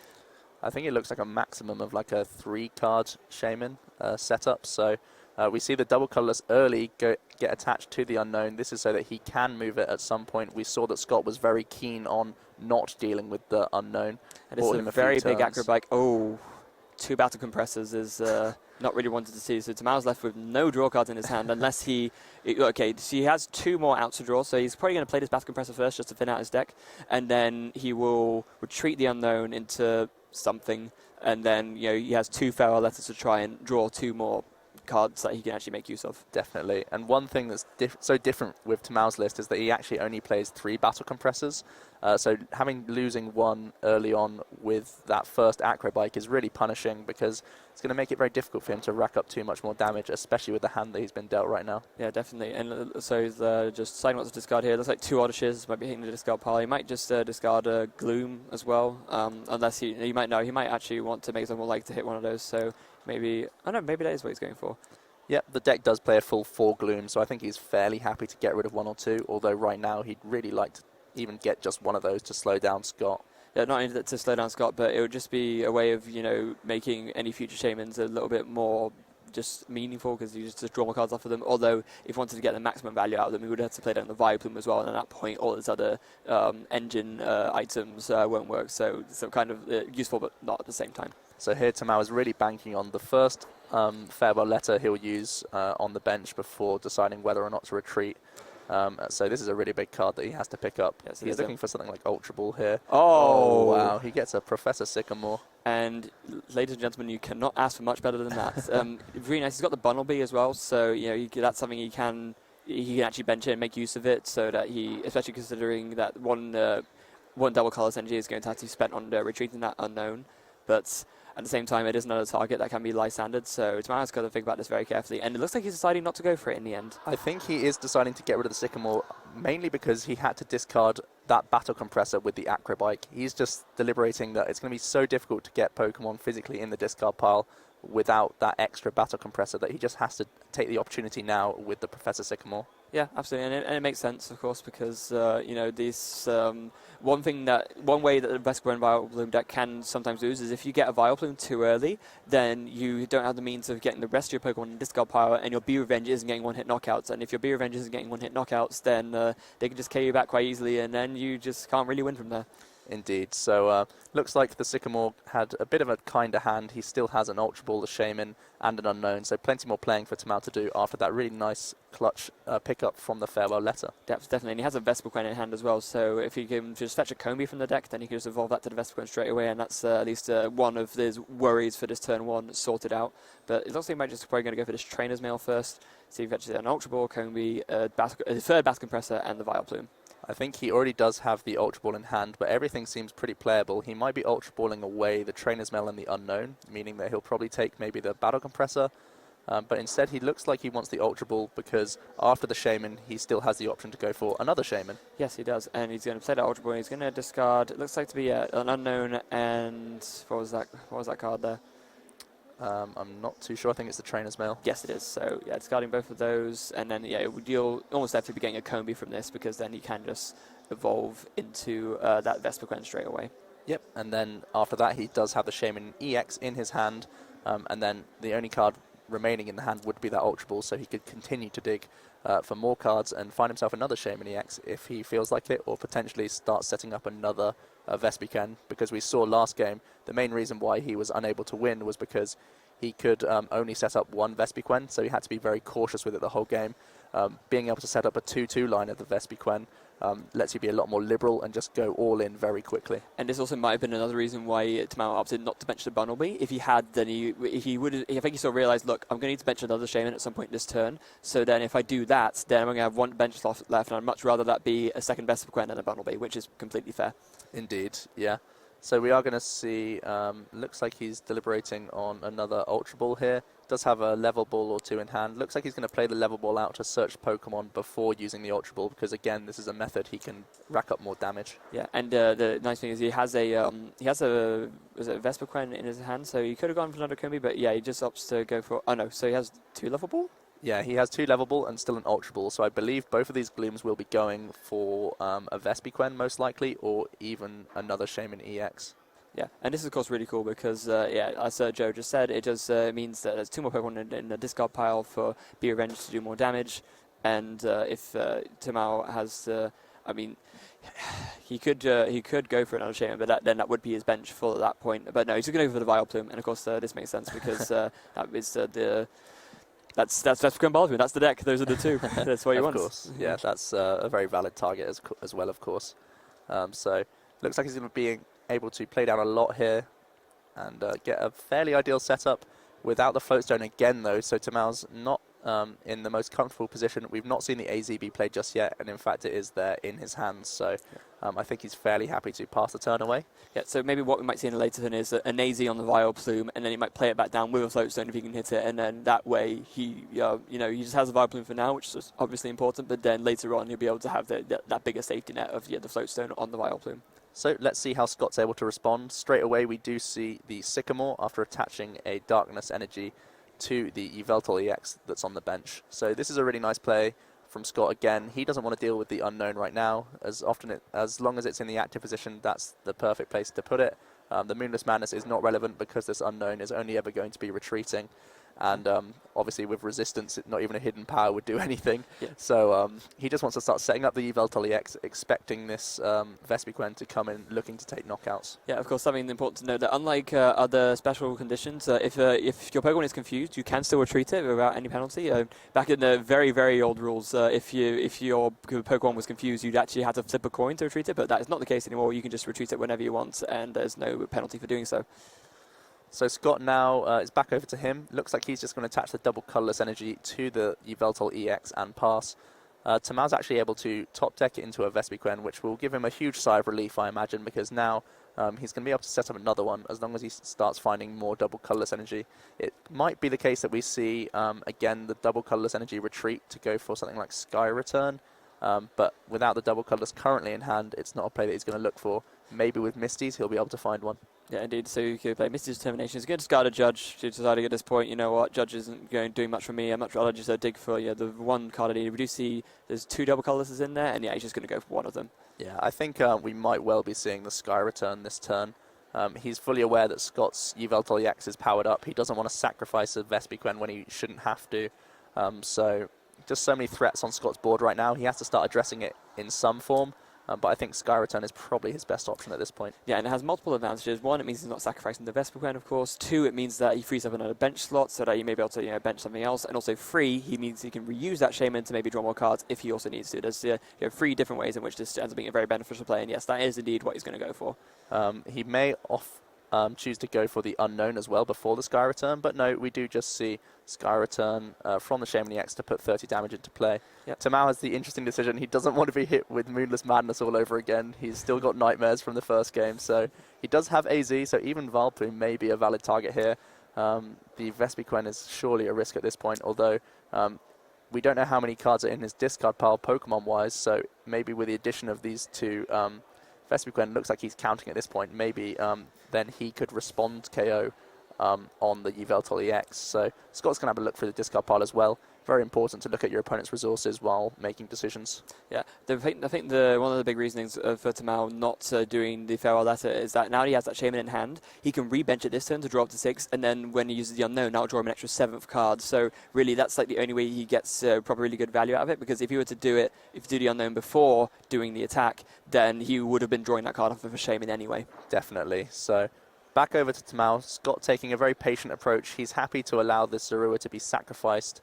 I think it looks like a maximum of like a 3-card Shaman setup. So we see the double colorless early get attached to the Unknown. This is so that he can move it at some point. We saw that Scott was very keen on not dealing with the Unknown. And it's a very big acrobike. Oh, 2 battle compressors is not really wanted to see. So Tamal's left with no draw cards in his hand unless okay, so he has 2 more out to draw, so he's probably going to play this battle compressor first just to thin out his deck, and then he will retreat the Unknown into something, and then, you know, he has 2 farewell letters to try and draw 2 more cards that he can actually make use of. Definitely. And one thing that's so different with Tamal's list is that he actually only plays 3 battle compressors. So losing 1 early on with that first acrobike is really punishing, because it's going to make it very difficult for him to rack up too much more damage, especially with the hand that he's been dealt right now. Yeah, definitely. And so he's just deciding what to discard here. Looks like 2 Odysseus might be hitting the discard pile. He might just discard a Gloom as well, unless he might know. He might actually want to make someone like to hit one of those. So maybe, I don't know, maybe that is what he's going for. Yep, the deck does play a full 4 Gloom, so I think he's fairly happy to get rid of 1 or 2, although right now he'd really like to even get just one of those to slow down Scott. Yeah, not only to slow down Scott, but it would just be a way of, you know, making any future Shamans a little bit more just meaningful, because you just draw more cards off of them. Although, if you wanted to get the maximum value out of them, you would have to play down the Vileplume as well, and at that point, all his other engine items won't work. So kind of useful, but not at the same time. So here Tamao is really banking on the first farewell letter he'll use on the bench before deciding whether or not to retreat. So this is a really big card that he has to pick up. Yes, he's looking for something like Ultra Ball here. Oh, wow. He gets a Professor Sycamore. And ladies and gentlemen, you cannot ask for much better than that. Really nice. He's got the Bunnelby as well, so, you know, that's something he can actually bench it and make use of it, so that he, especially considering that one double colorless energy is going to have to be spent on retreating that Unknown. But at the same time, it is another target that can be Lysandered, so Tamal's got to think about this very carefully. And it looks like he's deciding not to go for it in the end. I think he is deciding to get rid of the Sycamore, mainly because he had to discard that battle compressor with the acrobike. He's just deliberating that it's going to be so difficult to get Pokemon physically in the discard pile without that extra battle compressor that he just has to take the opportunity now with the Professor Sycamore. Yeah, absolutely, and it makes sense, of course, because you know, these one way that the Vespiquen Vileplume deck can sometimes lose is if you get a Vileplume too early, then you don't have the means of getting the rest of your Pokemon in discard pile, and your B-Revenge isn't getting one-hit knockouts. And if your B-Revenge isn't getting one-hit knockouts, then they can just KO you back quite easily, and then you just can't really win from there. Indeed. So looks like the Sycamore had a bit of a kinder hand. He still has an Ultra Ball, a Shaman, and an Unknown. So plenty more playing for Tamal to do after that really nice clutch pickup from the farewell letter. Definitely. And he has a Vespiquen in hand as well. So if he can just fetch a Combi from the deck, then he can just evolve that to the Vespiquen straight away. And that's at least one of his worries for this turn 1 sorted out. But it looks like he might just probably going to go for this Trainer's Mail first. So he fetches an Ultra Ball, Combi, a third Battle Compressor, and the Vileplume. I think he already does have the Ultra Ball in hand, but everything seems pretty playable. He might be Ultra Balling away the Trainer's Mail and the Unknown, meaning that he'll probably take maybe the Battle Compressor, but instead he looks like he wants the Ultra Ball because after the Shaman, he still has the option to go for another Shaman. Yes, he does, and he's going to play that Ultra Ball, and he's going to discard, it looks like to be an Unknown, and what was that card there? I'm not too sure. I think it's the Trainer's Mail. Yes, it is. So, yeah, discarding both of those. And then, yeah, you'll almost have to be getting a Combi from this, because then you can just evolve into that Vespiquen straight away. Yep, and then after that, he does have the Shaman EX in his hand. And then the only card remaining in the hand would be that Ultra Ball, so he could continue to dig for more cards and find himself another Shaman EX if he feels like it, or potentially start setting up another Vespiquen, because we saw last game the main reason why he was unable to win was because he could only set up one Vespiquen, so he had to be very cautious with it the whole game. Being able to set up a 2-2 line of the Vespiquen lets you be a lot more liberal and just go all in very quickly. And this also might have been another reason why Tamao opted not to bench the Bunnelby. If he had, then he would. I think he sort of realised, look, I'm going to need to bench another Shaman at some point this turn. So then if I do that, then I'm going to have one bench slot left, and I'd much rather that be a second Vespiquen than a Bunnelby, which is completely fair. Indeed, yeah. So we are going to see, looks like he's deliberating on another Ultra Ball here. Does have a level ball or two in hand. Looks like he's going to play the level ball out to search Pokemon before using the Ultra Ball, because again, this is a method he can rack up more damage. Yeah, and the nice thing is he has a was it a Vespiquen in his hand, so he could have gone for another Combi, but yeah, he just opts to go for, oh no, so he has 2 level ball? Yeah, he has 2 level ball and still an Ultra Ball, so I believe both of these Glooms will be going for a Vespiquen most likely, or even another Shaman EX. Yeah, and this is of course really cool because, yeah, as Joe just said, it just means that there's 2 more Pokemon in the discard pile for Be Revenged to do more damage, and if Tamao has, I mean, he could go for another Shaman, but then that would be his bench full at that point. But no, he's going to go for the Vileplume, and of course this makes sense because that is That's Vespiquen Baldwin. That's the deck. Those are the 2. That's what you want. Of course. Yeah, that's a very valid target as well, of course. So looks like he's going to be able to play down a lot here and get a fairly ideal setup without the float stone again, though. So Tamal's not in the most comfortable position. We've not seen the AZ be played just yet, and in fact it is there in his hands. So I think he's fairly happy to pass the turn away. Yeah, so maybe what we might see in a later turn is an AZ on the Vileplume, and then he might play it back down with a float stone if he can hit it, and then that way he, he just has the Vileplume for now, which is obviously important, but then later on he'll be able to have that bigger safety net of the float stone on the Vileplume. So let's see how Scott's able to respond. Straight away we do see the Sycamore after attaching a Darkness Energy to the Yveltal EX that's on the bench. So this is a really nice play from Scott again. He doesn't want to deal with the unknown right now. As long as it's in the active position, that's the perfect place to put it. The Moonless Madness is not relevant because this unknown is only ever going to be retreating. And obviously with resistance, not even a hidden power would do anything. Yeah. So he just wants to start setting up the Yveltal EX, expecting this Vespiquen to come in looking to take knockouts. Yeah, of course, something important to note that unlike other special conditions, if your Pokemon is confused, you can still retreat it without any penalty. Back in the very, very old rules, if your Pokemon was confused, you'd actually have to flip a coin to retreat it, but that is not the case anymore. You can just retreat it whenever you want, and there's no penalty for doing so. So Scott now is back over to him. Looks like he's just going to attach the double colourless energy to the Yveltal EX and pass. Tamal's actually able to top deck it into a Vespiquen, which will give him a huge sigh of relief, I imagine, because now he's going to be able to set up another one as long as he starts finding more double colourless energy. It might be the case that we see, again, the double colourless energy retreat to go for something like Sky Return, but without the double colourless currently in hand, it's not a play that he's going to look for. Maybe with Misty's, he'll be able to find one. Yeah, indeed. So you could play Misty's Determination. He's going to discard a Judge. He's deciding at this point, you know what, Judge isn't doing much for me. I'm much rather just dig for the one card I need. We do see there's 2 double colourlesses in there, and yeah, he's just going to go for one of them. Yeah, I think we might well be seeing the Sky Return this turn. He's fully aware that Scott's Yveltal EX is powered up. He doesn't want to sacrifice a Vespiquen when he shouldn't have to. So just so many threats on Scott's board right now. He has to start addressing it in some form. But I think Sky Return is probably his best option at this point. Yeah, and it has multiple advantages. 1, it means he's not sacrificing the Vespiquen, of course. 2, it means that he frees up another bench slot so that he may be able to bench something else. And also 3, he means he can reuse that Shaman to maybe draw more cards if he also needs to. There's 3 different ways in which this ends up being a very beneficial play. And yes, that is indeed what he's going to go for. He may choose to go for the unknown as well before the Sky Return, but no, we do just see Sky Return from the Shaman EX to put 30 damage into play. Yep. Tamao has the interesting decision. He doesn't want to be hit with Moonless Madness all over again. He's still got Nightmares from the first game, so he does have AZ, so even Vileplume may be a valid target here. The Vespiquen is surely a risk at this point, although we don't know how many cards are in his discard pile Pokemon-wise, so maybe with the addition of these 2 Vespiquen, looks like he's counting at this point. Maybe then he could respond KO on the Yveltal EX. So Scott's going to have a look through the discard pile as well. Very important to look at your opponent's resources while making decisions. Yeah, I think one of the big reasonings for Tamal not doing the Farewell Letter is that now he has that Shaman in hand, he can rebench it this turn to draw up to 6, and then when he uses the Unknown, that'll draw him an extra 7th card. So really, that's like the only way he gets probably really good value out of it, because if he were to do the Unknown before doing the attack, then he would have been drawing that card off of a Shaman anyway. Definitely. So back over to Tamal. Scott taking a very patient approach. He's happy to allow this Zorua to be sacrificed.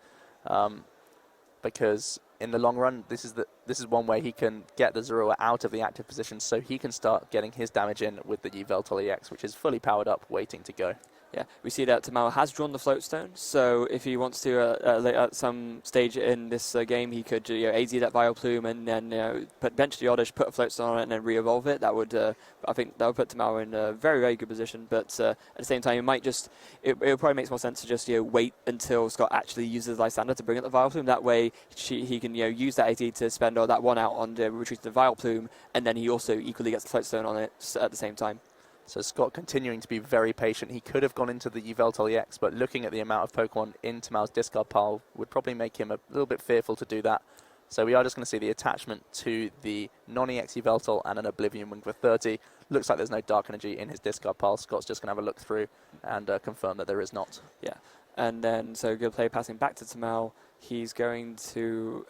Because in the long run, this is one way he can get the Zorua out of the active position, so he can start getting his damage in with the Yveltal EX, which is fully powered up, waiting to go. Yeah, we see that Tamao has drawn the float stone, so if he wants to, at some stage in this game, he could AZ that Vileplume and then put bench the Oddish, put a float stone on it, and then re-evolve it. That would, I think, that would put Tamao in a very, very good position. But at the same time, it probably makes more sense to just wait until Scott actually uses Lysander to bring up the Vileplume. That way, he can use that AZ to spend all that one out on the retreat of the Vileplume, and then he also equally gets the float stone on it at the same time. So Scott continuing to be very patient. He could have gone into the Yveltal EX, but looking at the amount of Pokemon in Tamal's discard pile would probably make him a little bit fearful to do that. So we are just going to see the attachment to the non-EX Yveltal and an Oblivion Wing for 30. Looks like there's no Dark Energy in his discard pile. Scott's just going to have a look through and confirm that there is not. Yeah, and then so good play passing back to Tamal. He's going to...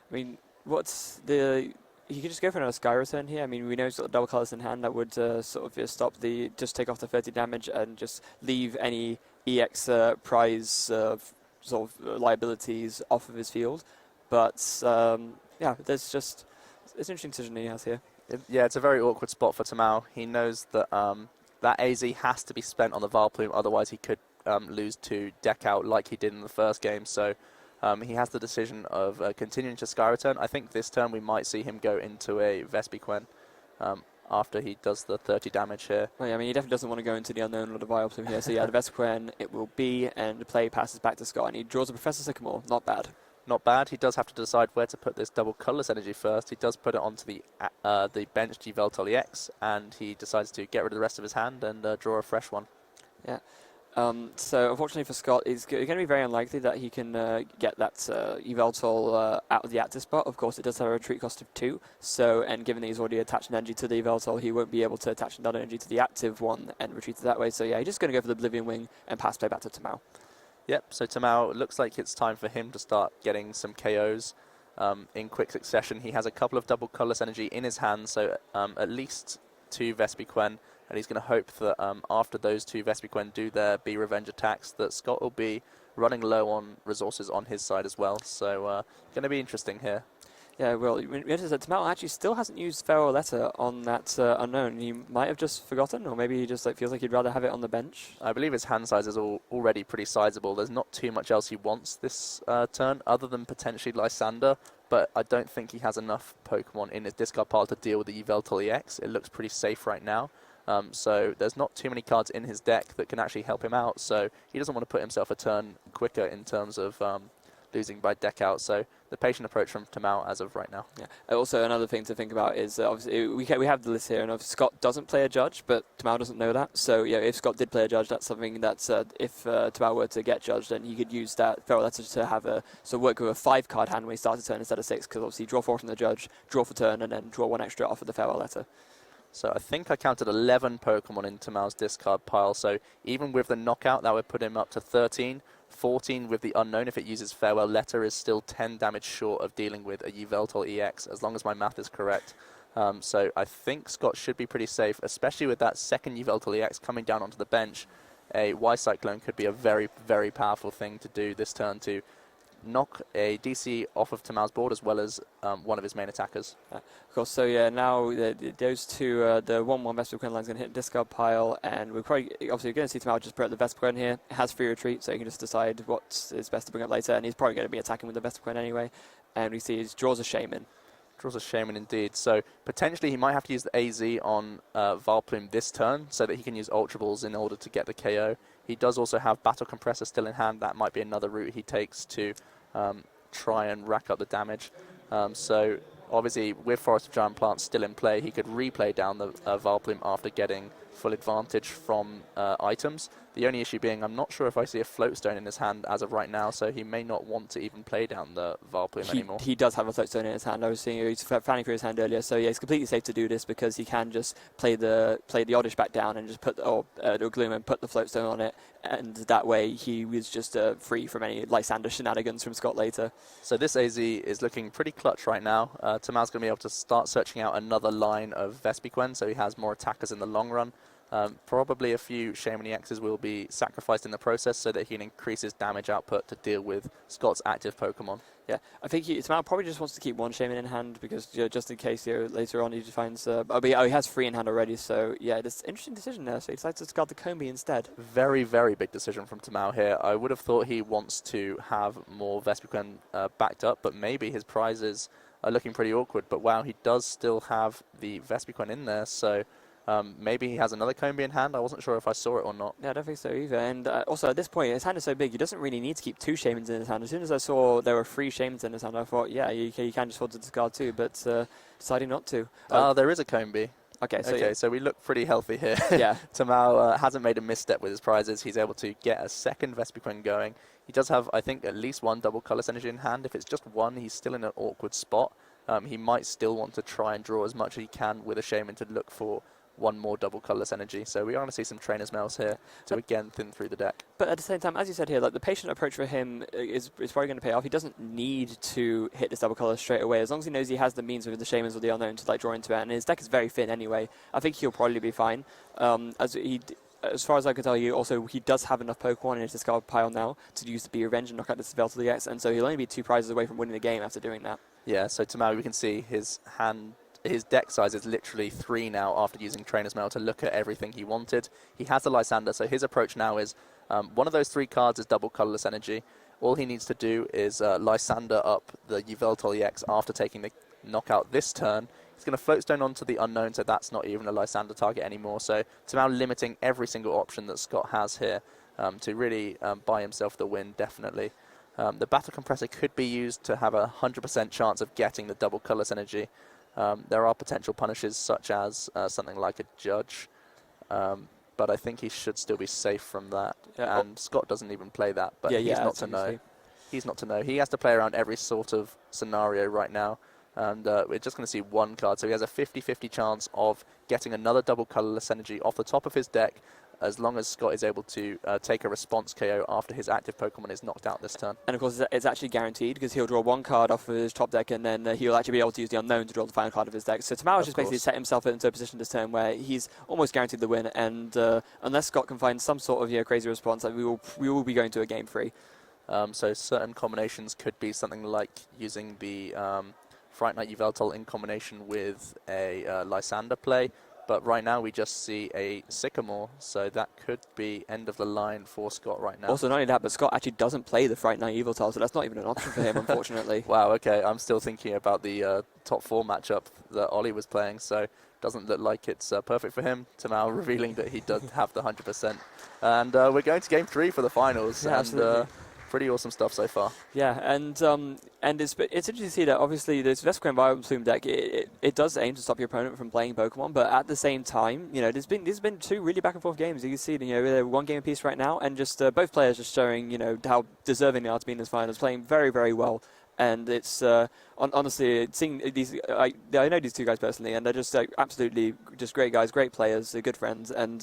I mean, what's the... He could just go for another Sky Return here. I mean, we know he's got double colours in hand. That would sort of just take off the 30 damage and just leave any EX prize sort of liabilities off of his field. But yeah, it's an interesting decision he has here. Yeah, it's a very awkward spot for Tamao. He knows that that AZ has to be spent on the Vileplume, otherwise he could lose to deck out like he did in the first game. So he has the decision of continuing to Sky Return. I think this turn we might see him go into a Vespiquen after he does the 30 damage here. Well, yeah, I mean, he definitely doesn't want to go into the unknown or the Vileplume here. So yeah, the Vespiquen it will be, and the play passes back to Scott, and he draws a Professor Sycamore. Not bad. Not bad. He does have to decide where to put this double colourless energy first. He does put it onto the benched Yveltal EX, and he decides to get rid of the rest of his hand and draw a fresh one. Yeah. So unfortunately for Scott, it's going to be very unlikely that he can get that Yveltal out of the active spot. Of course, it does have a retreat cost of 2. So, and given that he's already attached an energy to the Yveltal, he won't be able to attach another energy to the active one and retreat it that way. So yeah, he's just going to go for the Oblivion Wing and pass play back to Tamao. Yep, so Tamao, looks like it's time for him to start getting some KOs in quick succession. He has a couple of double colourless energy in his hand, so at least 2 Vespiquen, and he's going to hope that after those 2 Vespiquen do their Be Revenge attacks, that Scott will be running low on resources on his side as well. So going to be interesting here. Yeah, well, you notice that Tamal actually still hasn't used Farewell Letter on that unknown. He might have just forgotten, or maybe he just feels like he'd rather have it on the bench. I believe his hand size is already pretty sizable. There's not too much else he wants this turn, other than potentially Lysander, but I don't think he has enough Pokemon in his discard pile to deal with the Yveltal EX. It looks pretty safe right now. So there's not too many cards in his deck that can actually help him out, so he doesn't want to put himself a turn quicker in terms of losing by deck out. So the patient approach from Tamao as of right now. Yeah. Also, another thing to think about is obviously we have the list here, and Scott doesn't play a judge, but Tamao doesn't know that. So yeah, if Scott did play a judge, that's something that if Tamao were to get judged, then he could use that Feral Letter to have work with a 5-card hand when he starts a turn instead of 6, because obviously draw 4 from the judge, draw for turn, and then draw 1 extra off of the Farewell Letter. So I think I counted 11 Pokemon in Tamao's discard pile. So even with the knockout, that would put him up to 13. 14 with the unknown, if it uses Farewell Letter, is still 10 damage short of dealing with a Yveltal EX, as long as my math is correct. So I think Scott should be pretty safe, especially with that second Yveltal EX coming down onto the bench. A Y-Cyclone could be a very, very powerful thing to do this turn to knock a DC off of Tamal's board, as well as one of his main attackers. Of course, so yeah, now those two, the 1-1 Vespiquen line is going to hit discard pile, and we're probably, obviously, going to see Tamal just put the Vespiquen here. It has free retreat, so you can just decide what is best to bring up later, and he's probably going to be attacking with the Vespiquen anyway. And we see he draws a Shaman. Draws a Shaman indeed. So potentially he might have to use the AZ on Vileplume this turn, so that he can use Ultra Balls in order to get the KO. He does also have Battle Compressor still in hand. That might be another route he takes to try and rack up the damage. So obviously with Forest of Giant Plants still in play, he could replay down the Vileplume after getting full advantage from items. The only issue being, I'm not sure if I see a Floatstone in his hand as of right now, so he may not want to even play down the Vileplume anymore. He does have a Floatstone in his hand. I was seeing he's planning for his hand earlier, so yeah, it's completely safe to do this because he can just play the Oddish back down and just put the Gloom and put the Floatstone on it, and that way he was just free from any Lysander shenanigans from Scott later. So this AZ is looking pretty clutch right now. Tamal's going to be able to start searching out another line of Vespiquen, so he has more attackers in the long run. Probably a few Shaman EXs will be sacrificed in the process so that he can increase his damage output to deal with Scott's active Pokemon. Yeah, I think Tamal probably just wants to keep one Shaman in hand because just in case later on he finds. But he has 3 in hand already, so yeah, it's an interesting decision there. So he decides to discard the Combi instead. Very, very big decision from Tamao here. I would have thought he wants to have more Vespiquen backed up, but maybe his prizes are looking pretty awkward. But wow, he does still have the Vespiquen in there, so maybe he has another Combi in hand. I wasn't sure if I saw it or not. Yeah, I don't think so either. And also at this point, his hand is so big, he doesn't really need to keep 2 Shamans in his hand. As soon as I saw there were 3 Shamans in his hand, I thought, yeah, you can just afford to discard 2, but deciding not to. There is a Combi. Okay, So we look pretty healthy here. Yeah. Tamao hasn't made a misstep with his prizes. He's able to get a second Vespiquen going. He does have, I think, at least 1 double Colourless Energy in hand. If it's just 1, he's still in an awkward spot. He might still want to try and draw as much as he can with a Shaman to look for 1 more double Colourless Energy. So we are going to see some Trainer's Mails here to again thin through the deck. But at the same time, as you said here, like the patient approach for him is probably going to pay off. He doesn't need to hit this double colour straight away. As long as he knows he has the means with the Shamans or the Unknown to like draw into it, and his deck is very thin anyway, I think he'll probably be fine. As far as I can tell you, also he does have enough Pokemon in his discard pile now to use the Be Revenge and knock out this Veltal EX, and so he'll only be 2 prizes away from winning the game after doing that. Yeah, so Tamao, we can see his hand. His deck size is literally 3 now after using Trainer's Mail to look at everything he wanted. He has the Lysander, so his approach now is one of those 3 cards is double Colourless Energy. All he needs to do is Lysander up the Yveltal EX after taking the knockout this turn. He's going to Float Stone onto the Unknown, so that's not even a Lysander target anymore. So Tamao limiting every single option that Scott has here to really buy himself the win, definitely. The Battle Compressor could be used to have a 100% chance of getting the double Colourless Energy. There are potential punishes such as something like a Judge, but I think he should still be safe from that. Yeah, and Scott doesn't even play that, but he's not to know. He's not to know. He has to play around every sort of scenario right now, and we're just going to see 1 card. So he has a 50-50 chance of getting another double Colourless Energy off the top of his deck, as long as Scott is able to take a response KO after his active Pokemon is knocked out this turn. And of course, it's actually guaranteed because he'll draw 1 card off of his top deck, and then he'll actually be able to use the Unknown to draw the final card of his deck. So Tamao just basically set himself into a position this turn where he's almost guaranteed the win, and unless Scott can find some sort of crazy response, we will be going to a game 3. So certain combinations could be something like using the Fright Knight Yveltal in combination with a Lysander play. But right now we just see a Sycamore, so that could be end of the line for Scott right now. Also, not only that, but Scott actually doesn't play the Fright Knight Yveltal, so that's not even an option for him, unfortunately. Wow, okay. I'm still thinking about the top 4 matchup that Ollie was playing, so doesn't look like it's perfect for him. Tamao revealing that he does have the 100%. And we're going to game 3 for the finals. Yeah, absolutely. Pretty awesome stuff so far. Yeah, and it's interesting to see that obviously this Vespiquen Violent Plume deck, it does aim to stop your opponent from playing Pokemon, but at the same time, there's been 2 really back and forth games. You can see, they're 1 game apiece right now, and just both players just showing, how deserving they are to be in this finals, playing very, very well. And it's honestly seeing these. I know these 2 guys personally, and they're just absolutely just great guys, great players, they're good friends, and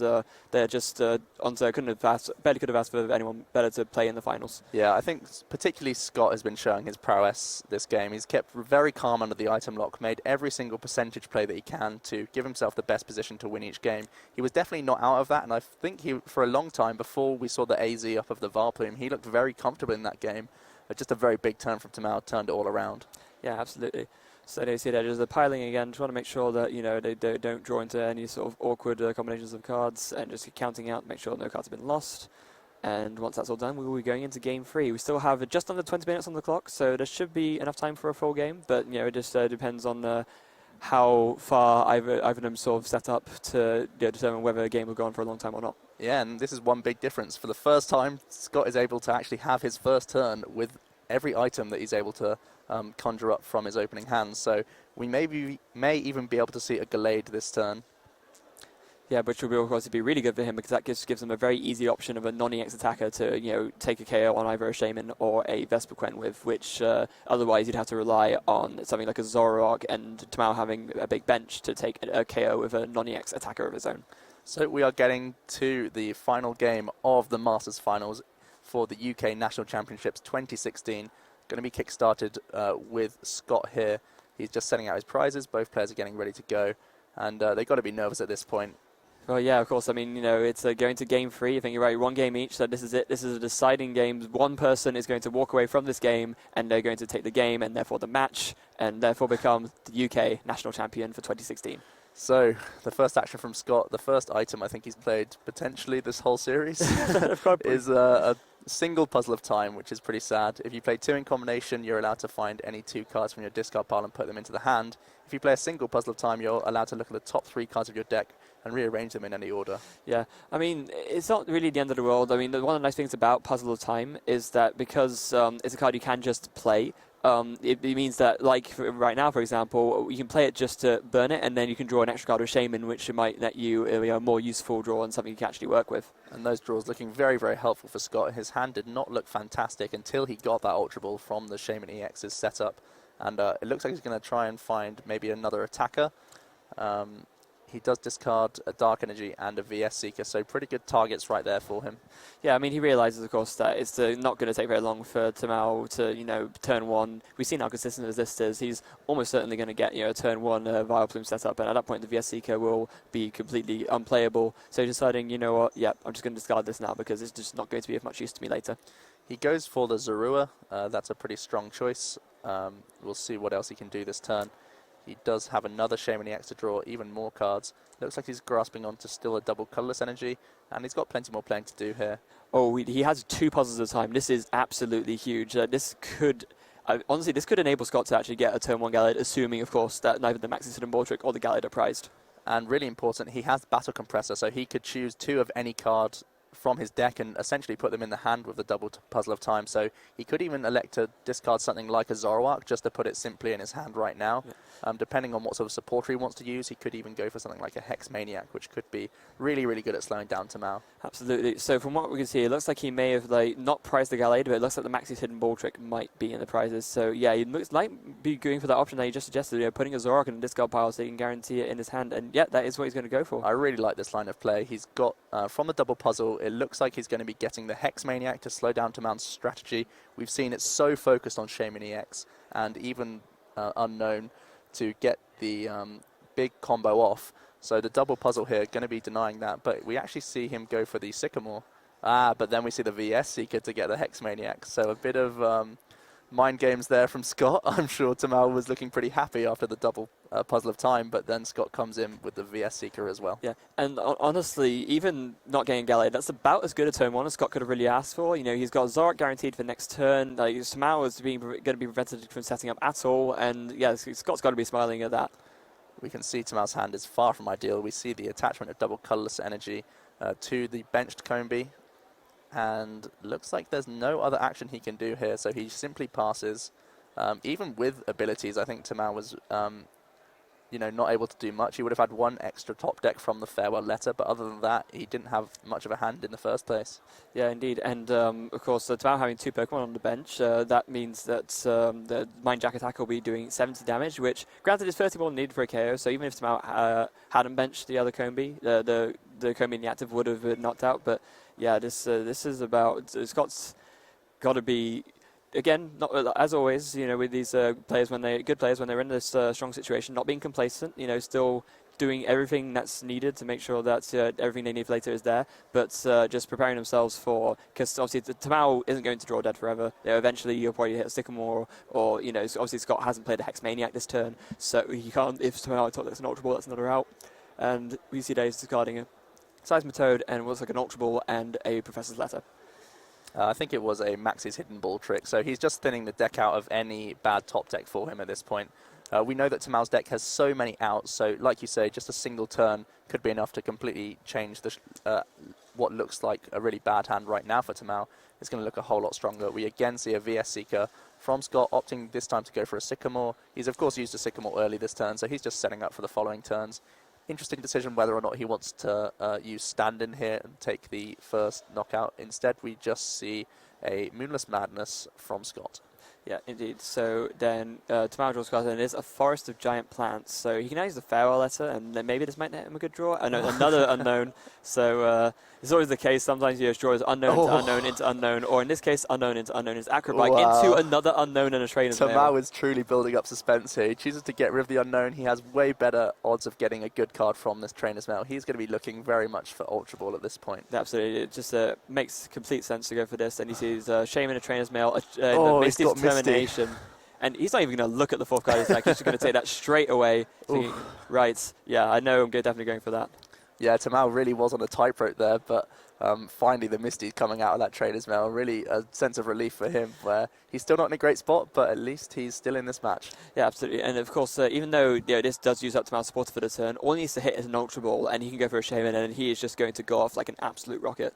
they're just barely could have asked for anyone better to play in the finals. Yeah, I think particularly Scott has been showing his prowess this game. He's kept very calm under the item lock, made every single percentage play that he can to give himself the best position to win each game. He was definitely not out of that, and I think for a long time before we saw the AZ up of the Vileplume, he looked very comfortable in that game. Just a very big turn from Tamao, turned it all around. Yeah, absolutely. So they see that there's the piling again, trying to make sure that they don't draw into any sort of awkward combinations of cards, and just counting out, make sure no cards have been lost. And once that's all done, we will be going into game 3. We still have just under 20 minutes on the clock, so there should be enough time for a full game. But it just depends on how far either of them sort of set up to determine whether a game will go on for a long time or not. Yeah, and this is one big difference. For the first time, Scott is able to actually have his first turn with every item that he's able to conjure up from his opening hand. So we may even be able to see a Gallade this turn. Yeah, which will of course be really good for him because that gives him a very easy option of a non-EX attacker to take a KO on either a Shaman or a Vespiquen with, which otherwise you'd have to rely on something like a Zoroark and Tamao having a big bench to take a KO with a non-EX attacker of his own. So we are getting to the final game of the Masters Finals for the UK National Championships 2016. Going to be kick-started with Scott here. He's just setting out his prizes. Both players are getting ready to go. And they've got to be nervous at this point. Well, yeah, of course. I mean, it's going to game 3. I think you're right, 1 game each, so this is it. This is a deciding game. One person is going to walk away from this game, and they're going to take the game, and therefore the match, and therefore become the UK national champion for 2016. So, the first action from Scott, the first item I think he's played potentially this whole series, is a single Puzzle of Time, which is pretty sad. If you play 2 in combination, you're allowed to find any 2 cards from your discard pile and put them into the hand. If you play a single Puzzle of Time, you're allowed to look at the top 3 cards of your deck and rearrange them in any order. Yeah, I mean, it's not really the end of the world. I mean, one of the nice things about Puzzle of Time is that because it's a card you can just play, it means that, like right now, for example, you can play it just to burn it, and then you can draw an extra card with Shaman, which might net you a more useful draw and something you can actually work with. And those draws looking very, very helpful for Scott. His hand did not look fantastic until he got that Ultra Ball from the Shaman EX's setup. And it looks like he's going to try and find maybe another attacker. He does discard a Dark Energy and a VS Seeker, so pretty good targets right there for him. Yeah, I mean, he realizes, of course, that it's not going to take very long for Tamao to, turn 1. We've seen how consistent as this is. He's almost certainly going to get, a turn 1 Vileplume set up, and at that point, the VS Seeker will be completely unplayable. So he's deciding, you know what, yeah, I'm just going to discard this now because it's just not going to be of much use to me later. He goes for the Zorua. That's a pretty strong choice. We'll see what else he can do this turn. He does have another Shaman EX to draw even more cards. Looks like he's grasping onto still a double colourless energy, and he's got plenty more playing to do here. Oh, he has 2 puzzles at a time. This is absolutely huge. This could... honestly, this could enable Scott to actually get a turn 1 Gallade, assuming, of course, that neither the Maxi Hidden Ball Trick or the Gallade are prized. And really important, he has Battle Compressor, so he could choose 2 of any card from his deck and essentially put them in the hand with the double Puzzle of Time. So he could even elect to discard something like a Zoroark just to put it simply in his hand right now. Yeah. Depending on what sort of supporter he wants to use, he could even go for something like a Hex Maniac, which could be really, really good at slowing down Tamao. Absolutely. So from what we can see, it looks like he may have not prized the Gallade, but it looks like the Maxi's Hidden Ball Trick might be in the prizes. So yeah, he looks like be going for that option that he just suggested, putting a Zoroark in a discard pile so he can guarantee it in his hand. And yeah, that is what he's going to go for. I really like this line of play. He's got, from the double puzzle, it looks like he's going to be getting the Hex Maniac to slow down Tamal's strategy. We've seen it so focused on Shaman EX and even Unknown to get the big combo off. So the double puzzle here going to be denying that, but we actually see him go for the Sycamore. But then we see the VS Seeker to get the Hex Maniac. So a bit of mind games there from Scott. I'm sure Tamal was looking pretty happy after the double Puzzle of Time, but then Scott comes in with the VS Seeker as well. Yeah, and honestly, even not getting Gallade, that's about as good a turn 1 as Scott could have really asked for. He's got Zoroark guaranteed for next turn. Tamal is going to be prevented from setting up at all, and yeah, Scott's got to be smiling at that. We can see Tamal's hand is far from ideal. We see the attachment of double colourless energy to the benched Combi, and looks like there's no other action he can do here, so he simply passes. Even with abilities, I think Tamal was not able to do much. He would have had 1 extra top deck from the Farewell Letter, but other than that, he didn't have much of a hand in the first place. Yeah, indeed. And, of course, Tamao having 2 Pokemon on the bench, that means that the Mind Jack attack will be doing 70 damage, which, granted, is 30 more than needed for a KO, so even if Tamao hadn't benched the other Combi, the Combi in the active would have been knocked out. But, yeah, this is about... Scott's got to be... Again, not, as always, with these players good players when they're in this strong situation, not being complacent, still doing everything that's needed to make sure that everything they need for later is there, but just preparing themselves for, because obviously Tamao isn't going to draw dead forever. Eventually you'll probably hit a Sycamore, or obviously Scott hasn't played a Hex Maniac this turn, so he can't. If Tamao that's an Ultra Ball, that's another out, and we see Dave's discarding a Seismitoad and what's like an Ultra Ball and a Professor's Letter. I think it was a Maxi's Hidden Ball Trick, so he's just thinning the deck out of any bad top deck for him at this point. We know that Tamal's deck has so many outs, so like you say, just a single turn could be enough to completely change what looks like a really bad hand right now for Tamal. It's going to look a whole lot stronger. We again see a VS Seeker from Scott, opting this time to go for a Sycamore. He's of course used a Sycamore early this turn, so he's just setting up for the following turns. Interesting decision whether or not he wants to use stand-in here and take the first knockout. Instead, we just see a Moonless Madness from Scott. Yeah, indeed. So then Tamao draws cards, and it is a forest of giant plants. So he can now use the farewell letter, and then maybe this might net him a good draw. Another unknown. So it's always the case. Sometimes you just draw as unknown into unknown into unknown, or in this case, unknown into unknown into acrobat into another unknown and a trainer's mail. Tamao is truly building up suspense here. He chooses to get rid of the unknown. He has way better odds of getting a good card from this trainer's mail. He's going to be looking very much for Ultra Ball at this point. Absolutely. It just makes complete sense to go for this. And he sees Shaman, a trainer's mail, Misty's determination. And he's not even going to look at the fourth card. He's just going to take that straight away. Thinking, right, yeah, I know I'm definitely going for that. Yeah, Tamal really was on a tightrope there, but finally the Misty's coming out of that trainer's mail. Really a sense of relief for him, where he's still not in a great spot, but at least he's still in this match. Yeah, absolutely. And of course, even though this does use up Tamal's supporter for the turn, all he needs to hit is an Ultra Ball, and he can go for a Shaman, and he is just going to go off like an absolute rocket.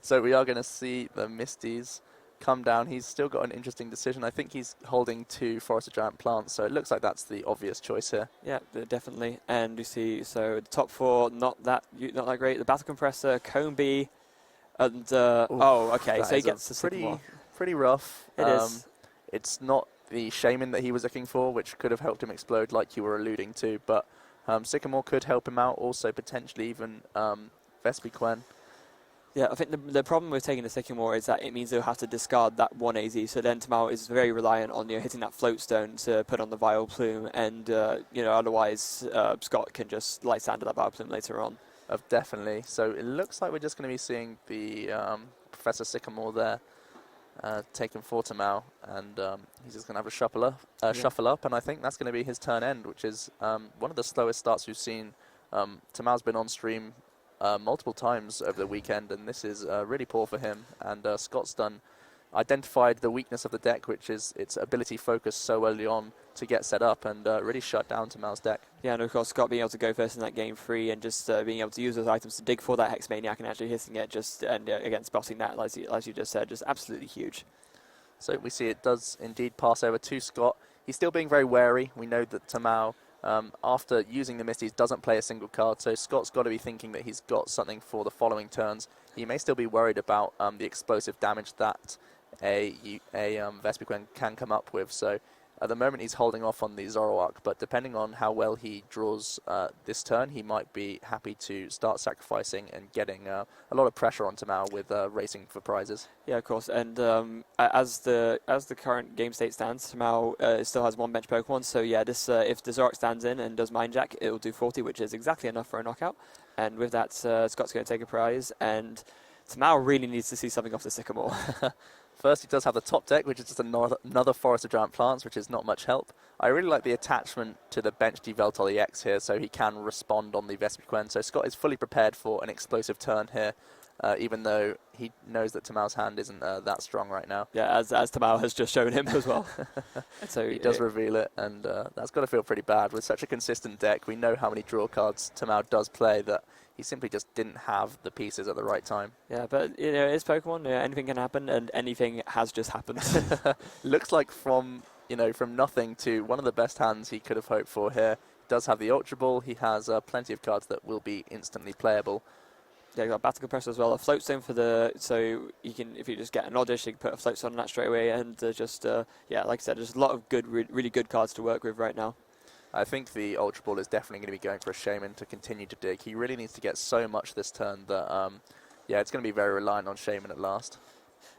So we are going to see the Misty's come down. He's still got an interesting decision. I think he's holding 2 Forest of Giant Plants, so it looks like that's the obvious choice here. Yeah, definitely. And you see, so the top 4, not that great. The Battle Compressor, Combi, and okay, so he gets the pretty rough. It is. It's not the Shaman that he was looking for, which could have helped him explode, like you were alluding to, but Sycamore could help him out. Also potentially even Vespiquen. Yeah, I think the problem with taking the Sycamore is that it means they'll have to discard that 1 AZ, so then Tamao is very reliant on hitting that float stone to put on the Vile Plume, and otherwise Scott can just light stand to that Vile Plume later on. Definitely. So it looks like we're just going to be seeing the Professor Sycamore there taken for Tamao, and he's just going to have a shuffle up, and I think that's going to be his turn end, which is one of the slowest starts we've seen. Tamao's been on stream multiple times over the weekend, and this is really poor for him. And Scott's identified the weakness of the deck, which is its ability focus so early on to get set up, and really shut down Tamal's deck. Yeah, and of course Scott being able to go first in that game 3 and just being able to use those items to dig for that Hex Maniac and actually hitting it, and again spotting that, as you just said, just absolutely huge. So we see it does indeed pass over to Scott. He's still being very wary. We know that Tamao, after using the Misties, doesn't play a single card, so Scott's got to be thinking that he's got something for the following turns. He may still be worried about the explosive damage that a Vespiquen can come up with, so at the moment he's holding off on the Zoroark, but depending on how well he draws this turn, he might be happy to start sacrificing and getting a lot of pressure on Tamao with racing for prizes. Yeah, of course, and as the current game state stands, Tamao still has 1 bench Pokemon, so yeah, this if the Zoroark stands in and does Mind Jack, it will do 40, which is exactly enough for a knockout, and with that, Scott's going to take a prize, and Tamao really needs to see something off the Sycamore. First, he does have the top deck, which is just another Forest of Giant Plants, which is not much help. I really like the attachment to the bench Yveltal EX here, so he can respond on the Vespiquen. So Scott is fully prepared for an explosive turn here, even though he knows that Tamao's hand isn't that strong right now. Yeah, as Tamao has just shown him as well. So he does reveal it, and that's got to feel pretty bad. With such a consistent deck, we know how many draw cards Tamao does play, that he simply just didn't have the pieces at the right time. Yeah, but it's Pokemon. Anything can happen, and anything has just happened. Looks like from nothing to one of the best hands he could have hoped for here. He does have the Ultra Ball. He has plenty of cards that will be instantly playable. Yeah, you got Battle Compressor as well. A Float Stone so you can, if you just get an Oddish, you can put a Float Stone on that straight away, and like I said, there's a lot of good, really good cards to work with right now. I think the Ultra Ball is definitely going to be going for a Shaman to continue to dig. He really needs to get so much this turn that, it's going to be very reliant on Shaman at last.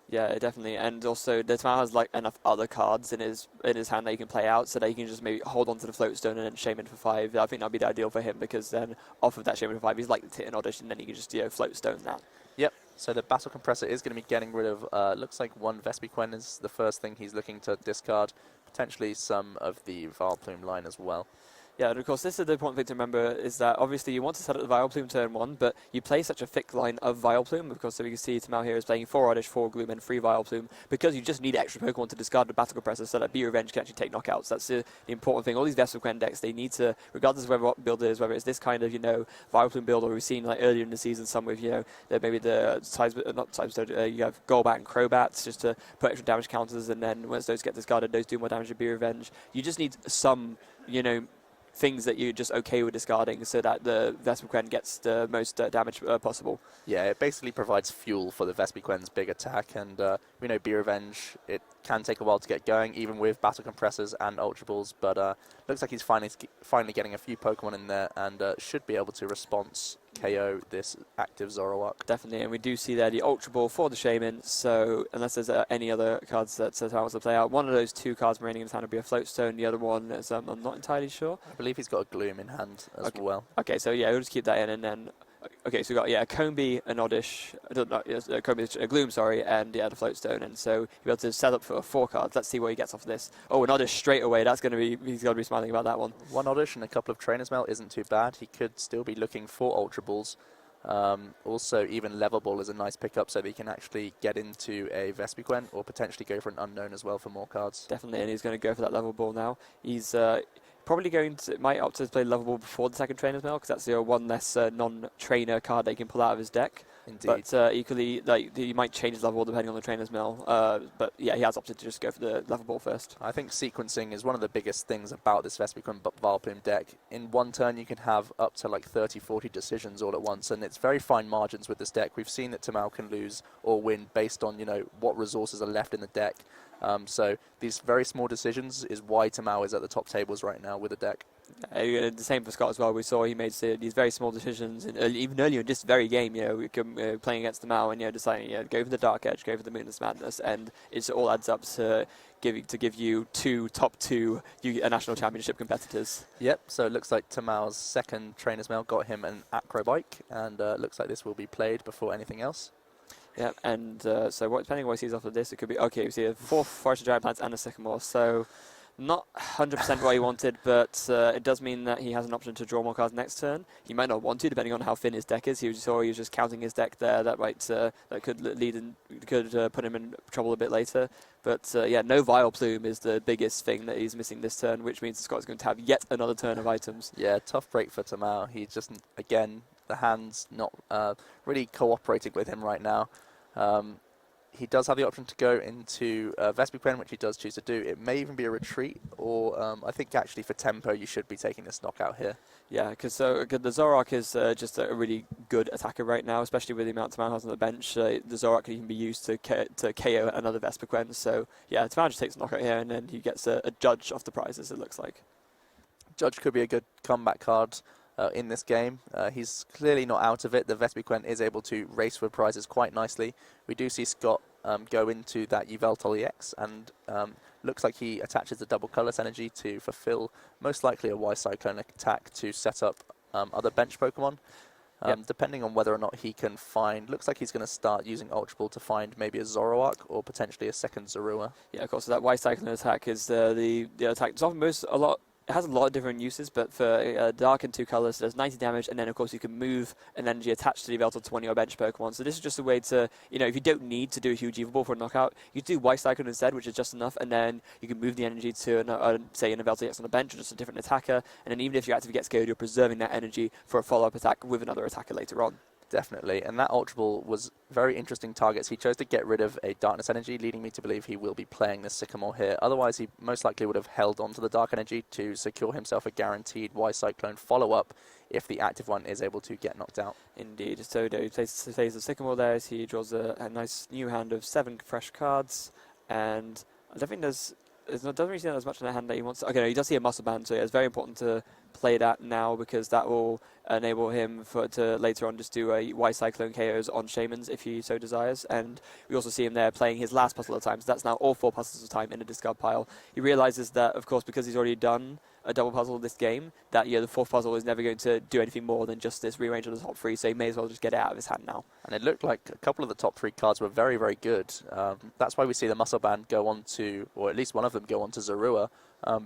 Yeah, definitely. And also, Tamao has enough other cards in his hand that he can play out, so that he can just maybe hold on to the Float Stone and then Shaman for 5. I think that'd be the ideal for him, because then off of that Shaman for 5, he's likely to hit an Oddish, and then he can just Float Stone that. Yep. So the Battle Compressor is going to be getting rid of, looks like 1 Vespiquen is the first thing he's looking to discard. Potentially some of the Vileplume line as well. Yeah, and of course, this is the important thing to remember, is that obviously you want to set up the Vileplume turn 1, but you play such a thick line of Vileplume, because so we can see Tamao here is playing 4 Oddish, 4 Gloom, and 3 Vileplume, because you just need extra Pokemon to discard the Battle Compressor so that Be Revenge can actually take knockouts. That's the important thing. All these Vespiquen decks, they need to, regardless of what build it is, whether it's this kind of, Vileplume build, or we've seen earlier in the season some with, maybe the you have Golbat and Crobats just to put extra damage counters, and then once those get discarded, those do more damage to Be Revenge. You just need some, things that you're just okay with discarding so that the Vespiquen gets the most damage possible. Yeah, it basically provides fuel for the Vespiquen's big attack, and we know Be Revenge, it can take a while to get going, even with Battle Compressors and Ultra Balls, but looks like he's finally getting a few Pokemon in there, and should be able to response KO this active Zoroark. Definitely, and we do see there the Ultra Ball for the Shaman, so unless there's any other cards that Tamao wants to play out, one of those two cards remaining in his hand will be a Floatstone, the other one is, I'm not entirely sure. I believe he's got a Gloom in hand as well. Okay, so yeah, we'll just keep that in, and then okay, so we've got a Combi, a Oddish, a Gloom, sorry, and the Floatstone, and so you'll be able to set up for 4 cards. Let's see what he gets off of this. Oh, an Oddish straight away. He's got to be smiling about that one. One Oddish and a couple of Trainer's Mail isn't too bad. He could still be looking for Ultra Balls. Also, even Level Ball is a nice pickup, so that he can actually get into a Vespiquen or potentially go for an Unknown as well for more cards. Definitely, and he's going to go for that Level Ball now. He's probably might opt to play Level Ball before the second Trainer's Mail, because that's one less non-trainer card that he can pull out of his deck. Indeed. But equally, he might change his Level Ball depending on the Trainer's Mail. But yeah, he has opted to just go for the Level Ball first. I think sequencing is one of the biggest things about this Vespiquen Vileplume deck. In one turn, you can have up to like 30, 40 decisions all at once, and it's very fine margins with this deck. We've seen that Tamao can lose or win based on, what resources are left in the deck. So these very small decisions is why Tamao is at the top tables right now with the deck. The same for Scott as well. We saw he made these very small decisions, and even earlier in this very game, playing against the Mao and deciding, go for the Dark Edge, go for the Moonless Madness, and it all adds up to give you top two national championship competitors. Yep. So it looks like Tamao's second Trainer's Mail got him an Acrobike, and looks like this will be played before anything else. Yeah, and so depending on what he sees off of this, it could be okay. We see a 4th Forest of Giant Plants and a Sycamore, so not 100% what he wanted, but it does mean that he has an option to draw more cards next turn. He might not want to, depending on how thin his deck is. He was just counting his deck there. That could put him in trouble a bit later. But no Vileplume is the biggest thing that he's missing this turn, which means Scott's going to have yet another turn of items. Yeah, tough break for Tamao. He just, again, the hand's not really cooperating with him right now. He does have the option to go into Vespiquen, which he does choose to do. It may even be a retreat, or I think actually for tempo you should be taking this knockout here. Yeah, because the Zoroark is just a really good attacker right now, especially with the amount Tamao has on the bench. The Zoroark can even be used to KO another Vespiquen. So yeah, Tamao just takes a knockout here, and then he gets a Judge off the prizes, it looks like. Judge could be a good comeback card in this game. He's clearly not out of it. The Vespiquen is able to race for prizes quite nicely. We do see Scott go into that Yveltal EX, and looks like he attaches the double colourless energy to fulfill most likely a Y-Cyclone attack to set up other bench Pokemon. Yep. Depending on whether or not he can find, looks like he's going to start using Ultra Ball to find maybe a Zoroark or potentially a second Zorua. Yeah, of course, so that Y-Cyclone attack is the attack. It's often it has a lot of different uses, but for dark and 2 colors, there's 90 damage, and then of course you can move an energy attached to the Yveltal to one of your bench Pokemon. So this is just a way to, if you don't need to do a huge Evil Ball for a knockout, you do Y-Cyclone instead, which is just enough, and then you can move the energy to, say, an Yveltal EX on the bench, or just a different attacker, and then even if your active gets KO'd, you're preserving that energy for a follow-up attack with another attacker later on. Definitely, and that Ultra Ball was very interesting targets. He chose to get rid of a Darkness Energy, leading me to believe he will be playing this Sycamore here. Otherwise, he most likely would have held on to the Dark Energy to secure himself a guaranteed Y-Cyclone follow-up if the active one is able to get knocked out. Indeed. So he plays the Sycamore there, so he draws a nice new hand of 7 fresh cards, and I don't think doesn't really see that as much in the hand that he wants to. Okay, no, he does see a Muscle Band, so yeah, it's very important to play that now, because that will enable him to later on just do a Y-Cyclone KOs on Shamans if he so desires. And we also see him there playing his last puzzle of time, so that's now all 4 puzzles of time in a discard pile. He realizes that, of course, because he's already done a double puzzle this game, that the 4th puzzle is never going to do anything more than just this rearrange of the top 3, so he may as well just get it out of his hand now. And it looked like a couple of the top 3 cards were very, very good. That's why we see the Muscle Band go on to, or at least one of them go on to Zorua,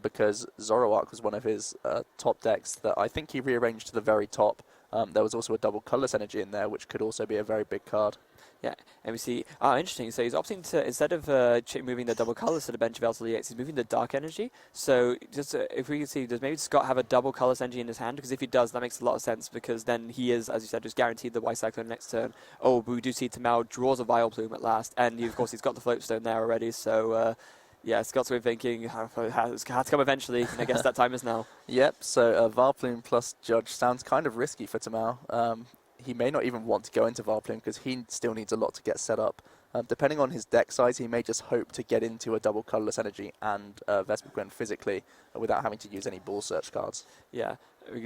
because Zoroark was one of his top decks that I think he rearranged to the very top. There was also a double colourless energy in there, which could also be a very big card. Yeah, and we see, interesting, so he's opting to, instead of moving the double colours to the bench of Yveltal EX, he's moving the dark energy. So just if we can see, does maybe Scott have a double colourless energy in his hand? Because if he does, that makes a lot of sense, because then he is, as you said, just guaranteed the Y-Cyclone next turn. Oh, but we do see Tamao draws a Vileplume at last, and of course he's got the Floatstone there already, so Yeah, Scott's way thinking has to come eventually, and I guess that time is now. Yep, so Varplume plus Judge sounds kind of risky for Tamao. He may not even want to go into Varplume because he still needs a lot to get set up. Depending on his deck size, he may just hope to get into a double colorless energy and Vespiquen physically without having to use any ball search cards. Yeah,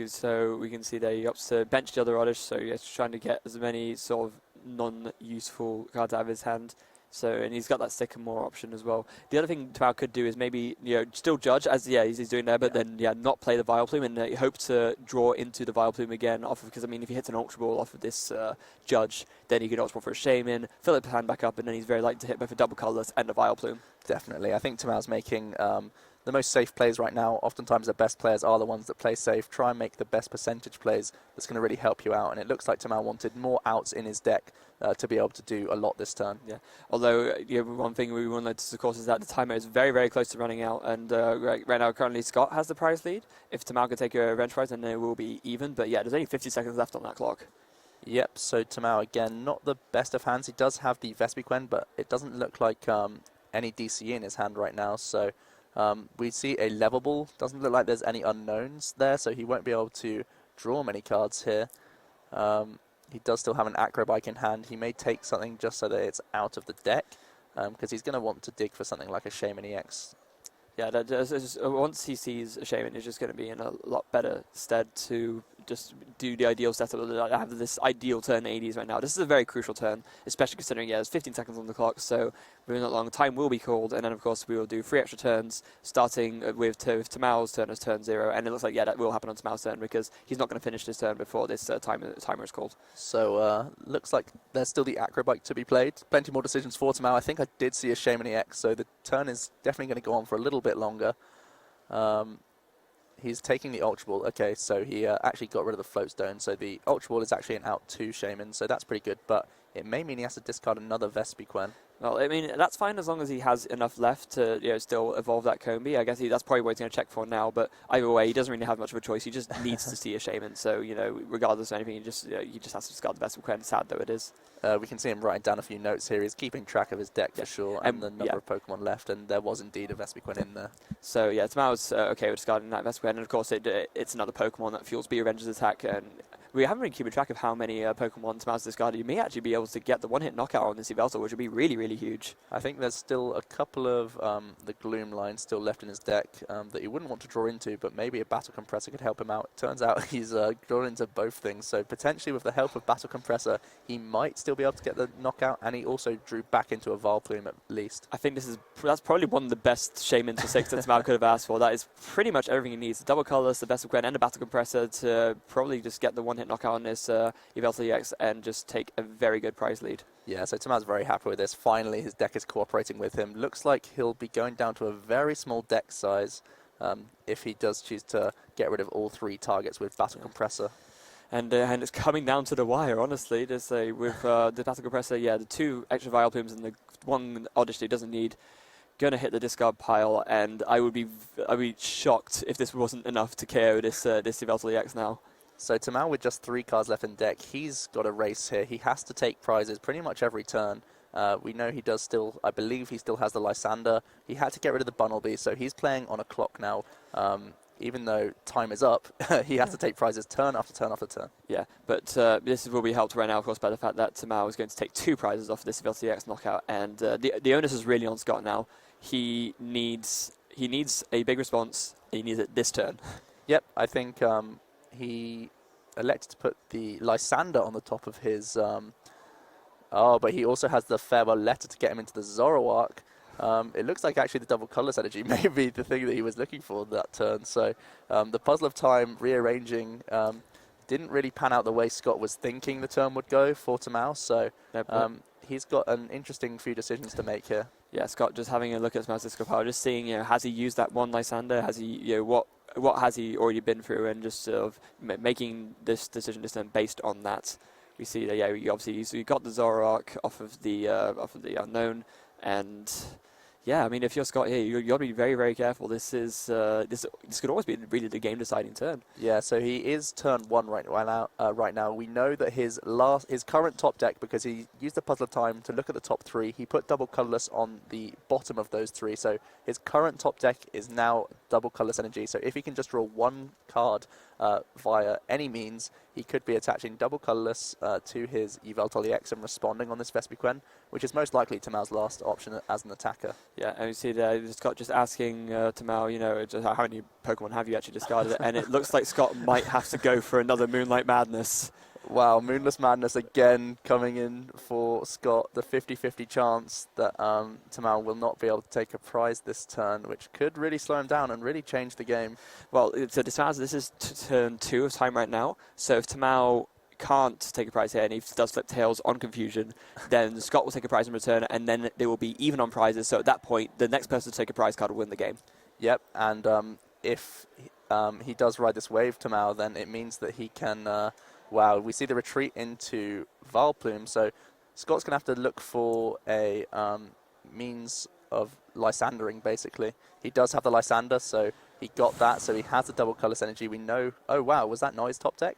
so we can see there he opts to bench the other Oddish, so he's trying to get as many sort of non-useful cards out of his hand. So, and he's got that Sycamore option as well. The other thing Tamao could do is maybe, still Judge, as he's doing there, but then, not play the Vileplume and hope to draw into the Vileplume again off of, because, I mean, if he hits an Ultra Ball off of this Judge, then he could Ultra Ball for a Shaman, fill up his hand back up, and then he's very likely to hit both a double colorless and a Vileplume. Definitely. I think Tamao's making the most safe plays right now. Oftentimes the best players are the ones that play safe. Try and make the best percentage plays that's going to really help you out. And it looks like Tamao wanted more outs in his deck to be able to do a lot this turn. Yeah. Although, one thing we want to notice, of course, is that the timer is very, very close to running out. And right now, currently, Scott has the prize lead. If Tamao can take a revenge prize, then it will be even. But yeah, there's only 50 seconds left on that clock. Yep, so Tamao, again, not the best of hands. He does have the Vespiquen, but it doesn't look like any DCE in his hand right now. So we see a level ball. Doesn't look like there's any unknowns there, so he won't be able to draw many cards here. He does still have an Acrobike in hand. He may take something just so that it's out of the deck, because he's going to want to dig for something like a Shaman EX. Yeah, once he sees a Shaman, he's just going to be in a lot better stead to just do the ideal setup. I have this ideal turn 80s right now. This is a very crucial turn, especially considering, there's 15 seconds on the clock, so we're not long. Time will be called, and then, of course, we will do 3 extra turns, starting with Tamao's turn as turn 0, and it looks like, that will happen on Tamao's turn, because he's not going to finish this turn before this timer is called. So, looks like there's still the Acrobike to be played. Plenty more decisions for Tamao. I think I did see a Shaman EX, so the turn is definitely going to go on for a little bit longer. He's taking the Ultra Ball. Okay, so he actually got rid of the Float Stone. So the Ultra Ball is actually an out 2 Shaman, so that's pretty good. But it may mean he has to discard another Vespiquen. Well, I mean, that's fine as long as he has enough left to still evolve that Combi. I guess that's probably what he's going to check for now. But either way, he doesn't really have much of a choice. He just needs to see a Shaman. So, regardless of anything, he just has to discard the Vespiquen, sad though it is. We can see him writing down a few notes here. He's keeping track of his deck for sure, and the number of Pokemon left, and there was indeed a Vespiquen in there. So yeah, Tamao's okay with discarding that Vespiquen, and of course it's another Pokemon that fuels B Revenge's attack, and we haven't really keeping track of how many Pokemon Tamao's discarded. You may actually be able to get the one-hit knockout on this Yveltal, which would be really, really huge. I think there's still a couple of the Gloom lines still left in his deck that he wouldn't want to draw into, but maybe a Battle Compressor could help him out. Turns out he's drawn into both things, so potentially with the help of Battle Compressor, he might still be able to get the knockout, and he also drew back into a Vileplume at least. I think that's probably one of the best Shamans for 6 that Tamao could have asked for. That is pretty much everything he needs. The double colorless, the Vespiquen, and a Battle Compressor to probably just get the one-hit knockout on this Yveltal EX and just take a very good prize lead. Yeah, so Tamao's very happy with this. Finally, his deck is cooperating with him. Looks like he'll be going down to a very small deck size if he does choose to get rid of all 3 targets with Battle Compressor. And it's coming down to the wire, honestly. With the Battle Compressor, the 2 extra Vileplumes and the 1 Oddish he doesn't need, gonna hit the discard pile, and I'd be shocked if this wasn't enough to KO this Yveltal EX now. So Tamao with just 3 cards left in deck, he's got a race here. He has to take prizes pretty much every turn. We know he does still, I believe he still has the Lysander. He had to get rid of the Bunnelby, so he's playing on a clock now. Even though time is up, he has to take prizes turn after turn after turn. Yeah, but this will be helped right now, of course, by the fact that Tamao is going to take 2 prizes off this Yveltal EX knockout, and the onus is really on Scott now. He needs a big response. He needs it this turn. Yep, I think he elected to put the Lysander on the top of his... but he also has the Farewell Letter to get him into the Zoroark. It looks like actually the double colorless energy may be the thing that he was looking for that turn. So the Puzzle of Time rearranging didn't really pan out the way Scott was thinking the turn would go for Tamao. So he's got an interesting few decisions to make here. Yeah, Scott just having a look at Tamao's discard pile, just seeing has he used that one Lysander? Has he what has he already been through, and just sort of making this decision this turn based on that. We see that you got the Zoroark off of the unknown. And Yeah, I mean, if you're Scott here, you got to be very, very careful. This could always be really the game-deciding turn. Yeah, so he is turn 1 right now. We know that his current top deck, because he used the puzzle of time to look at the top 3, he put double colorless on the bottom of those 3. So his current top deck is now double colorless energy. So if he can just draw 1 card via any means, he could be attaching double colorless to his Yveltal EX and responding on this Vespiquen, which is most likely Tamal's last option as an attacker. Yeah, and you see there, Scott just asking Tamal, just how many Pokemon have you actually discarded? And it looks like Scott might have to go for another Moonlight Madness. Wow, Moonless Madness again coming in for Scott. The 50-50 chance that Tamal will not be able to take a prize this turn, which could really slow him down and really change the game. Well, so this is turn 2 of time right now. So if Tamal can't take a prize here and he does flip tails on Confusion, then Scott will take a prize in return, and then they will be even on prizes. So at that point, the next person to take a prize card will win the game. Yep, and if he does ride this wave, Tamal, then it means that he can... wow, we see the retreat into Vileplume, so Scott's going to have to look for a means of Lysandering, basically. He does have the Lysander, so he got that, so he has the double colorless energy. We know... Oh, wow, was that Noise top deck?